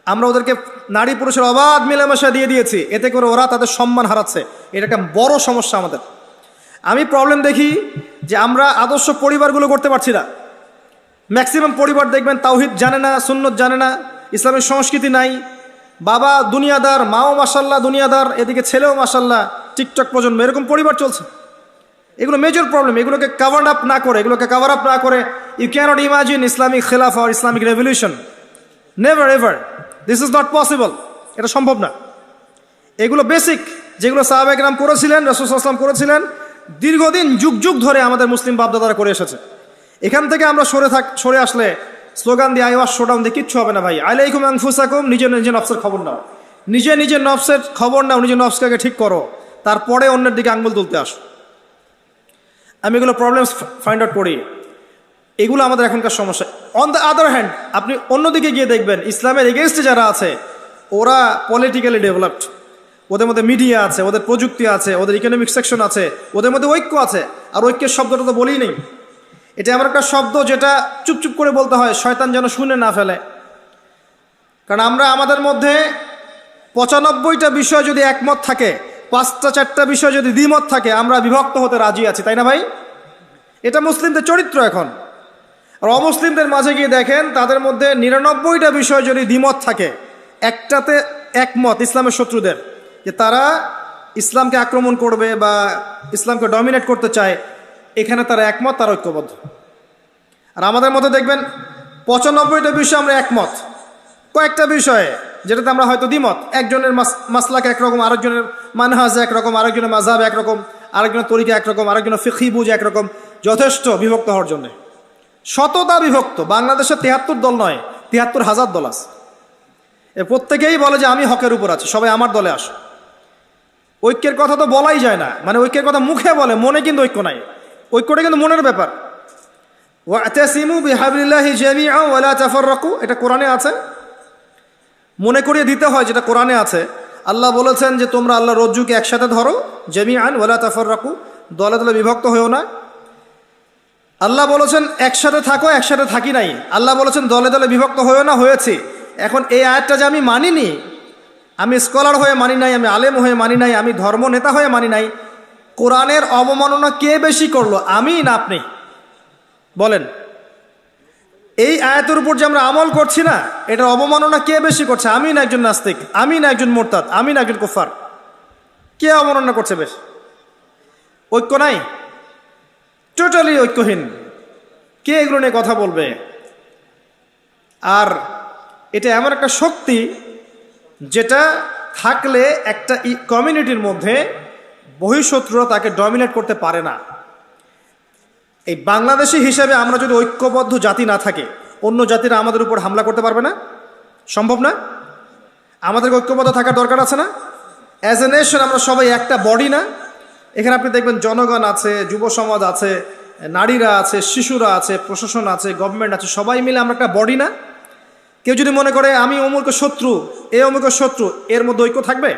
আমরা ওদেরকে নারী পুরুষের অবাধ মেলামেশা দিয়ে দিয়েছি, এতে করে ওরা তাদের সম্মান হারাচ্ছে। এটা একটা বড় সমস্যা আমাদের। আমি প্রবলেম দেখি যে আমরা আদর্শ পরিবারগুলো করতে পারছি না। ম্যাক্সিমাম পরিবার দেখবেন তাওহিদ জানে না, সুন্নত জানে না, ইসলামের সংস্কৃতি নাই। বাবা দুনিয়াদার, মাও মাশাল্লাহ দুনিয়াদার, এদিকে ছেলেও মাশাল্লাহ টিকটক প্রজন্ম, এরকম পরিবার চলছে। এগুলো মেজর প্রবলেম। এগুলোকে কাভার আপ না করে ইউ ক্যানট ইমাজিন ইসলামিক খেলাফা আর Islamic revolution, never ever, this is not possible. এটা সম্ভব না। এগুলো বেসিক যেগুলো সাহাবা একরাম করেছিলেন, রাসূল সাল্লাল্লাহু আলাইহি ওয়াসাল্লাম করেছিলেন, দীর্ঘদিন যুগ যুগ ধরে আমাদের মুসলিম বাপদাদারা করে এসেছে। এখান থেকে আমরা সরে আসলে স্লোগান দিয়ে আইওয়াস শোডাউন দিয়ে কিচ্ছু হবে না ভাই। আলাইকুম আনফুসাকুম, নিজের নফসের খবর নাও, নিজের নফসের খবর নাও, নিজের নফসকে ঠিক করো, তারপরে অন্যের দিকে আঙ্গুল তুলতে আসো। আমি এগুলো প্রবলেমস ফাইন্ড আউট করি, এগুলো আমাদের এখনকার সমস্যা। অন দ্য আদার হ্যান্ড আপনি অন্যদিকে গিয়ে দেখবেন ইসলামের এগেইনস্টে যারা আছে ওরা পলিটিক্যালি ডেভেলপড, ওদের মধ্যে মিডিয়া আছে, ওদের প্রযুক্তি আছে, ওদের ইকোনমিক সেকশন আছে, ওদের মধ্যে ঐক্য আছে। আর ঐক্যের শব্দটা তো বলেই নেই। এটা এমন একটা শব্দ যেটা চুপচুপ করে বলতে হয়, শয়তান যেন শুনে না ফেলে। কারণ আমরা আমাদের মধ্যে 95টা বিষয় যদি একমত থাকে, 5টা-4টা বিষয় যদি দ্বিমত থাকে, আমরা বিভক্ত হতে রাজি আছি, তাই না ভাই? এটা মুসলিমদের চরিত্র এখন। আর অমুসলিমদের মাঝে গিয়ে দেখেন তাদের মধ্যে 99টা বিষয় যদি দ্বিমত থাকে, একটাতে একমত ইসলামের শত্রুদের, যে তারা ইসলামকে আক্রমণ করবে বা ইসলামকে ডমিনেট করতে চায়, এখানে তারা একমত, তারা ঐক্যবদ্ধ। আর আমাদের মধ্যে দেখবেন 95টা বিষয় আমরা একমত, কয়েকটা বিষয়ে যেটাতে আমরা হয়তো দ্বিমত। একজনের মাসলাক একরকম, আরেকজনের মানহাজ একরকম, আরেকজনের মাযহাব একরকম, আরেকজনের তরিকা একরকম, আরেকজনের ফিকহি বুঝ একরকম, যথেষ্ট বিভক্ত হওয়ার জন্য। শততা বিভক্ত। বাংলাদেশে 73 দল নয়, 73,000 দল আছে। এ প্রত্যেকেই বলে যে আমি হকের উপর আছি, সবাই আমার দলে আসো। ঐক্যের কথা তো বলাই যায় না, মানে ঐক্যের কথা মুখে বলে, মনে কিন্তু ঐক্য নাই। ঐক্যটা কিন্তু মনের ব্যাপার। ওয়াতাসিমু বিহাবলিল্লাহি জামিআন ওয়া লা তাফাররাকু, এটা কোরআনে আছে। মনে করিয়ে দিতে হয় যেটা কোরআনে আছে। আল্লাহ বলেছেন যে তোমরা আল্লাহর রজ্জুকে একসাথে ধরো, জামিআন ওয়া লা তাফাররাকু, দলে দলে বিভক্ত হয়েও না। আল্লাহ বলেছেন একসাথে থাকো, একসাথে থাকি নাই। আল্লাহ বলেছেন দলে দলে বিভক্ত হয়েও না, হয়েছে। এখন এই আয়াতটা যে আমি মানিনি, আমি স্কলার হয়ে মানি নাই, আমি আলেম হয়ে মানি নাই, আমি ধর্ম নেতা হয়ে মানি নাই, কোরআনের অবমাননা কে বেশি করলো, আমি না আপনি? বলেন। এই আয়াতের উপর যে আমরা আমল করছি না, এটার অবমাননা কে বেশি করছে? আমি না একজন নাস্তিক, আমি না একজন মোরতাদ, আমি না একজন কুফার? কে অবমাননা করছে বেশ? ঐক্য নাই, টোটালি ঐক্যহীন। কে এগুলো নিয়ে কথা বলবে? আর এটা এমন একটা শক্তি যেটা থাকলে একটা কমিউনিটির মধ্যে বহিঃশত্রুরা তাকে ডমিনেট করতে পারে না। এই বাংলাদেশি হিসেবে আমরা যদি ঐক্যবদ্ধ জাতি না থাকে, অন্য জাতিরা আমাদের উপর হামলা করতে পারবে না, সম্ভব না। আমাদের ঐক্যবদ্ধ থাকার দরকার আছে না? অ্যাজ এ নেশন আমরা সবাই একটা বডি না? এখানে আপনি দেখবেন জনগণ আছে, যুব সমাজ আছে, নারীরা আছে, শিশুরা আছে, প্রশাসন আছে, গভর্নমেন্ট আছে, সবাই মিলে আমরা একটা বডি না? কেউ যদি মনে করে আমি অমুকের শত্রু, এ অমুকের শত্রু, এর মধ্যে ঐক্য থাকবে?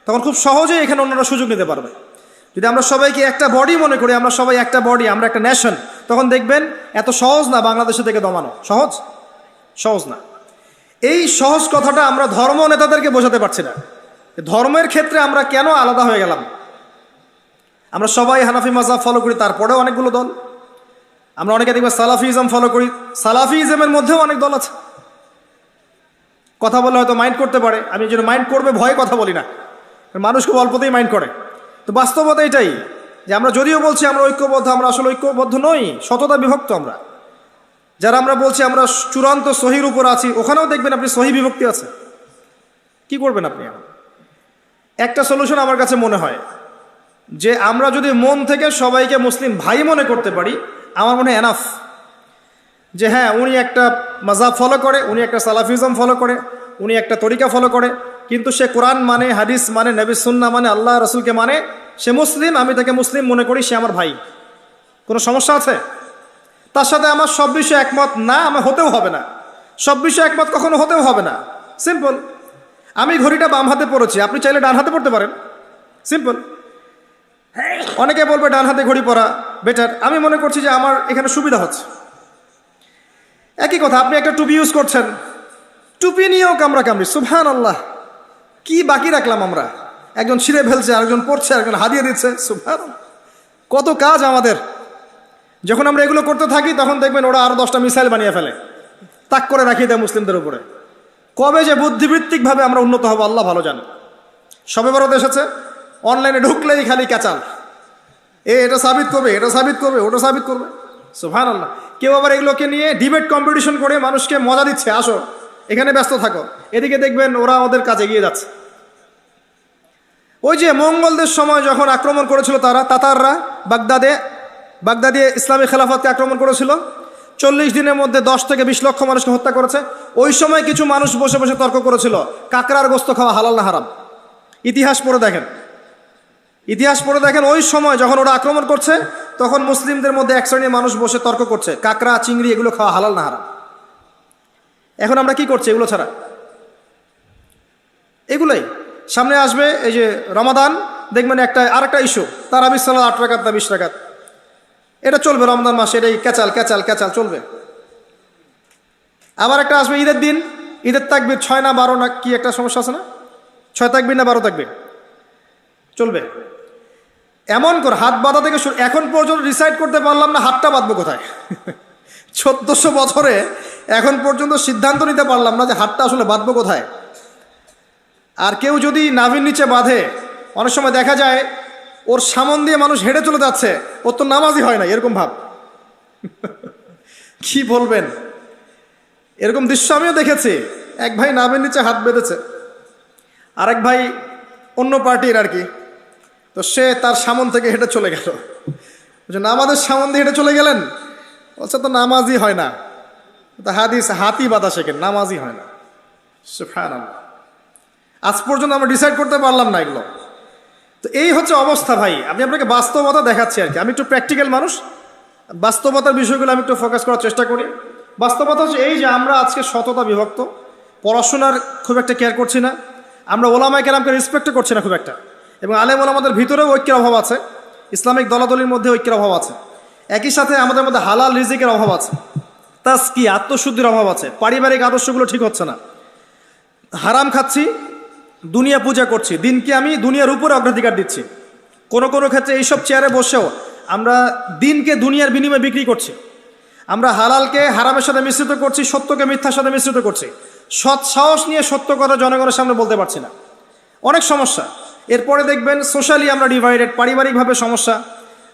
তখন খুব সহজেই এখানে অন্যরা সুযোগ নিতে পারবে। যদি আমরা সবাইকে একটা বডি মনে করি, আমরা সবাই একটা বডি, আমরা একটা নেশন, তখন দেখবেন এত সহজ না বাংলাদেশে থেকে দমানো। সহজ না। এই সহজ কথাটা আমরা ধর্ম নেতাদেরকে বোঝাতে পারছি না। ধর্মের ক্ষেত্রে আমরা কেন আলাদা হয়ে গেলাম? আমরা সবাই হানাফি মাযহাব ফলো করি, তারপরেও অনেকগুলো দল। আমরা অনেকে দেখবে সালাফিজম ফলো করি, সালাফিজমের মধ্যেও অনেক দল আছে। কথা বললে হয়তো মাইন্ড করতে পারে, আমি যেন মাইন্ড করবে ভয়ে কথা বলি না, মানুষ খুব অল্পতেই মাইন্ড করে। তো বাস্তবতা এটাই যে আমরা যদিও বলছি আমরা ঐক্যবদ্ধ, আমরা আসলে ঐক্যবদ্ধ নই, শততা বিভক্ত আমরা। যারা আমরা বলছি আমরা চূড়ান্ত সহির উপর আছি, ওখানেও দেখবেন আপনি সহি বিভক্তি আছে। কি করবেন আপনি? একটা সলিউশন আমার কাছে মনে হয় যে আমরা যদি মন থেকে সবাইকে মুসলিম ভাই মনে করতে পারি, আমার মনে হয় এনাফ। যে হ্যাঁ, উনি একটা মাযহাব ফলো করে, উনি একটা সালাফিজম ফলো করে, উনি একটা তরিকা ফলো করে, কিন্তু সে কোরআন মানে, হাদিস মানে, নবী সুন্নাহ মানে, আল্লাহ রসুলকে মানে, সে মুসলিম, আমি তাকে মুসলিম মনে করি, সে আমার ভাই। কোনো সমস্যা আছে? তার সাথে আমার সব বিষয়ে একমত না, আমার হতেও হবে না। সব বিষয়ে একমত কখনো হতেও হবে না। সিম্পল। আমি ঘড়িটা বাম হাতে পড়েছি, আপনি চাইলে ডান হাতে পড়তে পারেন। সিম্পল। অনেকে বলবে ডান হাতে ঘড়ি পরা বেটার, আমি মনে করছি যে আমার এখানে সুবিধা হচ্ছে। একই কথা, আপনি একটা টুপি ইউজ করছেন, টুপি নিয়েও কামড়াকামড়ি, সুবহানাল্লাহ। কি বাকি রাখলাম আমরা? একজন ছিঁড়ে ফেলছে, আরেকজন পড়ছে, আরেকজন হাদিয়ে দিচ্ছে, সুবহানাল্লাহ। কত কাজ আমাদের। যখন আমরা এগুলো করতে থাকি তখন দেখবেন ওরা আরো 10টা মিসাইল বানিয়ে ফেলে, তাক করে রাখিয়ে দেয় মুসলিমদের উপরে। কবে যে বুদ্ধিবৃত্তিকভাবে আমরা উন্নত হবো আল্লাহ ভালো জানে। সবে বড় এসেছে, অনলাইনে ঢুকলেই খালি ক্যাচাল, এটা সাবিত করবে, এটা সাবিত করবে, ওটা সাবিত করবে, সুবহানাল্লাহ। কেউ আবার এগুলোকে নিয়ে ডিবেট কম্পিটিশন করে মানুষকে মজা দিচ্ছে, আসো এখানে ব্যস্ত থাকো। এদিকে দেখবেন ওরা ওদের কাজে এগিয়ে যাচ্ছে। ওই যে মঙ্গলদের সময় যখন আক্রমণ করেছিল তাতাররা বাগদাদে ইসলামী খেলাফতকে আক্রমণ করেছিল, 40 দিনের মধ্যে 10 থেকে 20 লক্ষ মানুষকে হত্যা করেছে। ওই সময় কিছু মানুষ বসে বসে তর্ক করেছিল কাকড়ার গোস্ত খাওয়া হালাল না হারাম। ইতিহাস পড়ে দেখেন, ওই সময় যখন ওরা আক্রমণ করছে তখন মুসলিমদের মধ্যে এক শ্রেণীর মানুষ বসে তর্ক করছে কাকড়া, চিংড়ি এগুলো খাওয়া হালাল না হারাম। এখন আমরা কি করছি এগুলো ছাড়া? এগুলোই সামনে আসবে। এই যে রমাদান, দেখবেন আরেকটা ইস্যু, তারাবির সালাত 8 রাকাত না 20 রাকাত, এটা চলবে রমজান মাসে, এটাই ক্যাচাল ক্যাচাল ক্যাচাল চলবে। আবার একটা আসবে ঈদের দিন, ঈদের তাকবীর 6 না 12 না কি একটা সমস্যা আছে না, 6 তাকবীর না 12 তাকবীর চলবে। এমন করে হাত বাঁধা থেকে এখন পর্যন্ত ডিসাইড করতে পারলাম না হাতটা বাঁধবো কোথায়। 1400 বছরে এখন পর্যন্ত সিদ্ধান্ত নিতে পারলাম না যে হাতটা আসলে বাঁধবো কোথায়। আর কেউ যদি নাভির নিচে বাঁধে, অনেক সময় দেখা যায় ওর সামন দিয়ে মানুষ হেঁটে চলে যাচ্ছে, ওর তো নামাজই হয় না, এরকম ভাব। কি বলবেন, এরকম দৃশ্য আমিও দেখেছি। এক ভাই নাভির নিচে হাত বেঁধেছে, আরেক ভাই অন্য পার্টির আর কি, তো সে তার সামন থেকে হেঁটে চলে গেল। নামাজের সামন দিয়ে হেঁটে চলে গেলেন, বলছে তো নামাজই হয় না, তো হাতই বাঁধা শেখেন, নামাজই হয় না। সুবহানাল্লাহ। আজ পর্যন্ত আমরা ডিসাইড করতে পারলাম না এগুলো। তো এই হচ্ছে অবস্থা ভাই। আমি আপনাকে বাস্তবতা দেখাচ্ছি আর কি। আমি একটু প্র্যাকটিক্যাল মানুষ, বাস্তবতার বিষয়গুলো আমি একটু ফোকাস করার চেষ্টা করি। বাস্তবতা হচ্ছে এই যে আমরা আজকে শততা বিভক্ত, পড়াশোনার খুব একটা কেয়ার করছি না, আমরা ওলামায়ে কেরামকে রেসপেক্ট করছি না খুব একটা, এবং আলেম ওলামাদের ভিতরেও ঐক্যের অভাব আছে, ইসলামিক দলাদলির মধ্যে ঐক্যের অভাব আছে, একই সাথে আমাদের মধ্যে হালাল রিজিকের অভাব আছে, তাজকিয়া আত্মশুদ্ধির অভাব আছে, পারিবারিক আদর্শগুলো ঠিক হচ্ছে না, হারাম খাচ্ছি, দুনিয়া পূজা করছি, দিনকে আমি দুনিয়ার উপরে অগ্রাধিকার দিচ্ছি। কোনো কোনো ক্ষেত্রে এইসব চেয়ারে বসেও আমরা দিনকে দুনিয়ার বিনিময়ে বিক্রি করছি, আমরা হালালকে হারামের সাথে মিশ্রিত করছি, সত্যকে মিথ্যার সাথে মিশ্রিত করছি, সৎ সাহস নিয়ে সত্য কথা জনগণের সামনে বলতে পারছি না, অনেক সমস্যা। এরপরে দেখবেন সোশ্যালি আমরা ডিভাইডেড, পারিবারিকভাবে সমস্যা,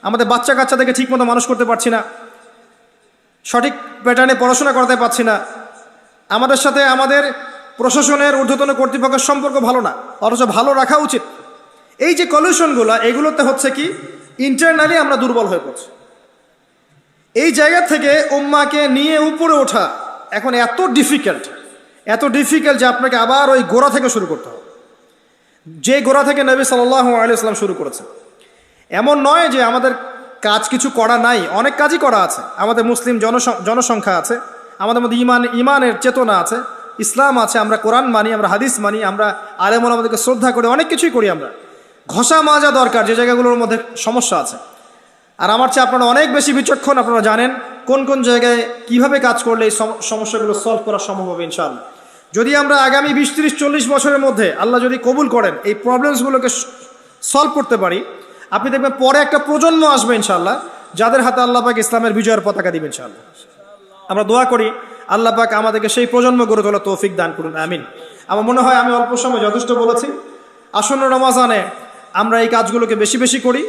আমাদের বাচ্চা কাচ্চাদেরকে ঠিকমতো মানুষ করতে পারছি না, সঠিক প্যাটার্নে পড়াশোনা করাতে পারছি না, আমাদের সাথে আমাদের প্রশাসনের ঊর্ধ্বতন কর্তৃপক্ষের সম্পর্ক ভালো না, অথচ ভালো রাখা উচিত। এই যে কলিউশনগুলো, এগুলোতে হচ্ছে কি ইন্টারনালি আমরা দুর্বল হয়ে পড়ছি। এই জায়গা থেকে উম্মাকে নিয়ে উপরে ওঠা এখন এত ডিফিকাল্ট যে আপনাকে আবার ওই গোড়া থেকে শুরু করতে হবে, যে গোড়া থেকে নবী সাল্লাল্লাহু আলাইহি ওয়াসাল্লাম শুরু করেছে। এমন নয় যে আমাদের কাজ কিছু করা নাই, অনেক কাজই করা আছে। আমাদের মুসলিম জনসংখ্যা আছে, আমাদের মধ্যে ইমানের চেতনা আছে, ইসলাম আছে, আমরা কোরআন মানি, আমরা হাদিস মানি, আমরা আলেম ওলামাদেরকে শ্রদ্ধা করি, অনেক কিছুই করি। আমরা ঘষা মাজা দরকার যে জায়গাগুলোর মধ্যে সমস্যা আছে। আর আমার চেয়ে আপনারা অনেক বেশি বিচক্ষণ, আপনারা জানেন কোন কোন জায়গায় কিভাবে কাজ করলে এই সমস্যাগুলো সলভ করা সম্ভব হবে ইনশাআল্লাহ। যদি আমরা আগামী 20, 30, 40 বছরের মধ্যে আল্লাহ যদি কবুল করেন এই প্রবলেমসগুলোকে সলভ করতে পারি, আপনি দেখবেন পরে একটা প্রজন্ম আসবে ইনশাআল্লাহ, যাদের হাতে আল্লাহ পাক ইসলামের বিজয়ের পতাকা দিবেন ইনশাআল্লাহ। আমরা দোয়া করি আল্লাহ পাক আমাদেরকে সেই প্রজন্ম গড়ে তোলার তৌফিক দান করুন, আমিন। আমার মনে হয় আমি অল্প সময় যথেষ্ট বলেছি। আসন্ন রমাজানে আমরা এই কাজগুলোকে বেশি বেশি করি,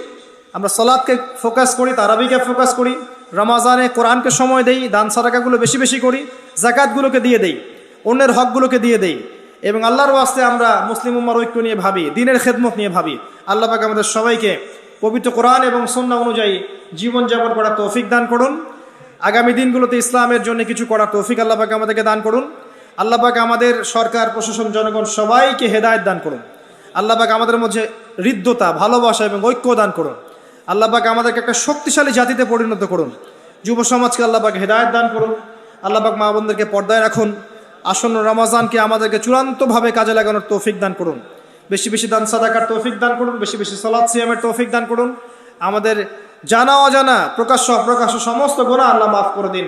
আমরা সালাতকে ফোকাস করি, তারাবিকে ফোকাস করি, রমাজানে কোরআনকে সময় দেই, দান সাদাকাগুলো বেশি বেশি করি, যাকাতগুলোকে দিয়ে দেই, অন্যের হকগুলোকে দিয়ে দেই, এবং আল্লাহর ওয়াস্তে আমরা মুসলিম উম্মার ঐক্য নিয়ে ভাবি, দ্বীনের খেদমত নিয়ে ভাবি। আল্লাহ পাক আমাদের সবাইকে পবিত্র কোরআন এবং সুন্নাহ অনুযায়ী জীবনযাপন করার তৌফিক দান করুন। আগামী দিনগুলোতে ইসলামের জন্য কিছু করার তৌফিক আল্লাহ পাক আমাদেরকে দান করুন। আল্লাহ পাক আমাদের সরকার প্রশাসন জনগণ সবাইকে হেদায়েত দান করুন। আল্লাহ পাক আমাদের মধ্যে হৃদ্যতা, ভালোবাসা এবং ঐক্য দান করুন। আল্লাহ পাক আমাদেরকে একটা শক্তিশালী জাতিতে পরিণত করুন। যুব সমাজকে আল্লাহ পাক হেদায়েত দান করুন। আল্লাহ পাক মা বোনদেরকে পর্দায় রাখুন। আসন্ন রমাজানকে আমাদেরকে চূড়ান্তভাবে কাজে লাগানোর তৌফিক দান করুন। বেশি বেশি দান সাদাকার তৌফিক দান করুন। বেশি বেশি সালাত সিয়ামের তৌফিক দান করুন। আমাদের জানা অজানা প্রকাশ্য অপ্রকাশ্য সমস্ত গুনাহ আল্লাহ মাফ করে দিন।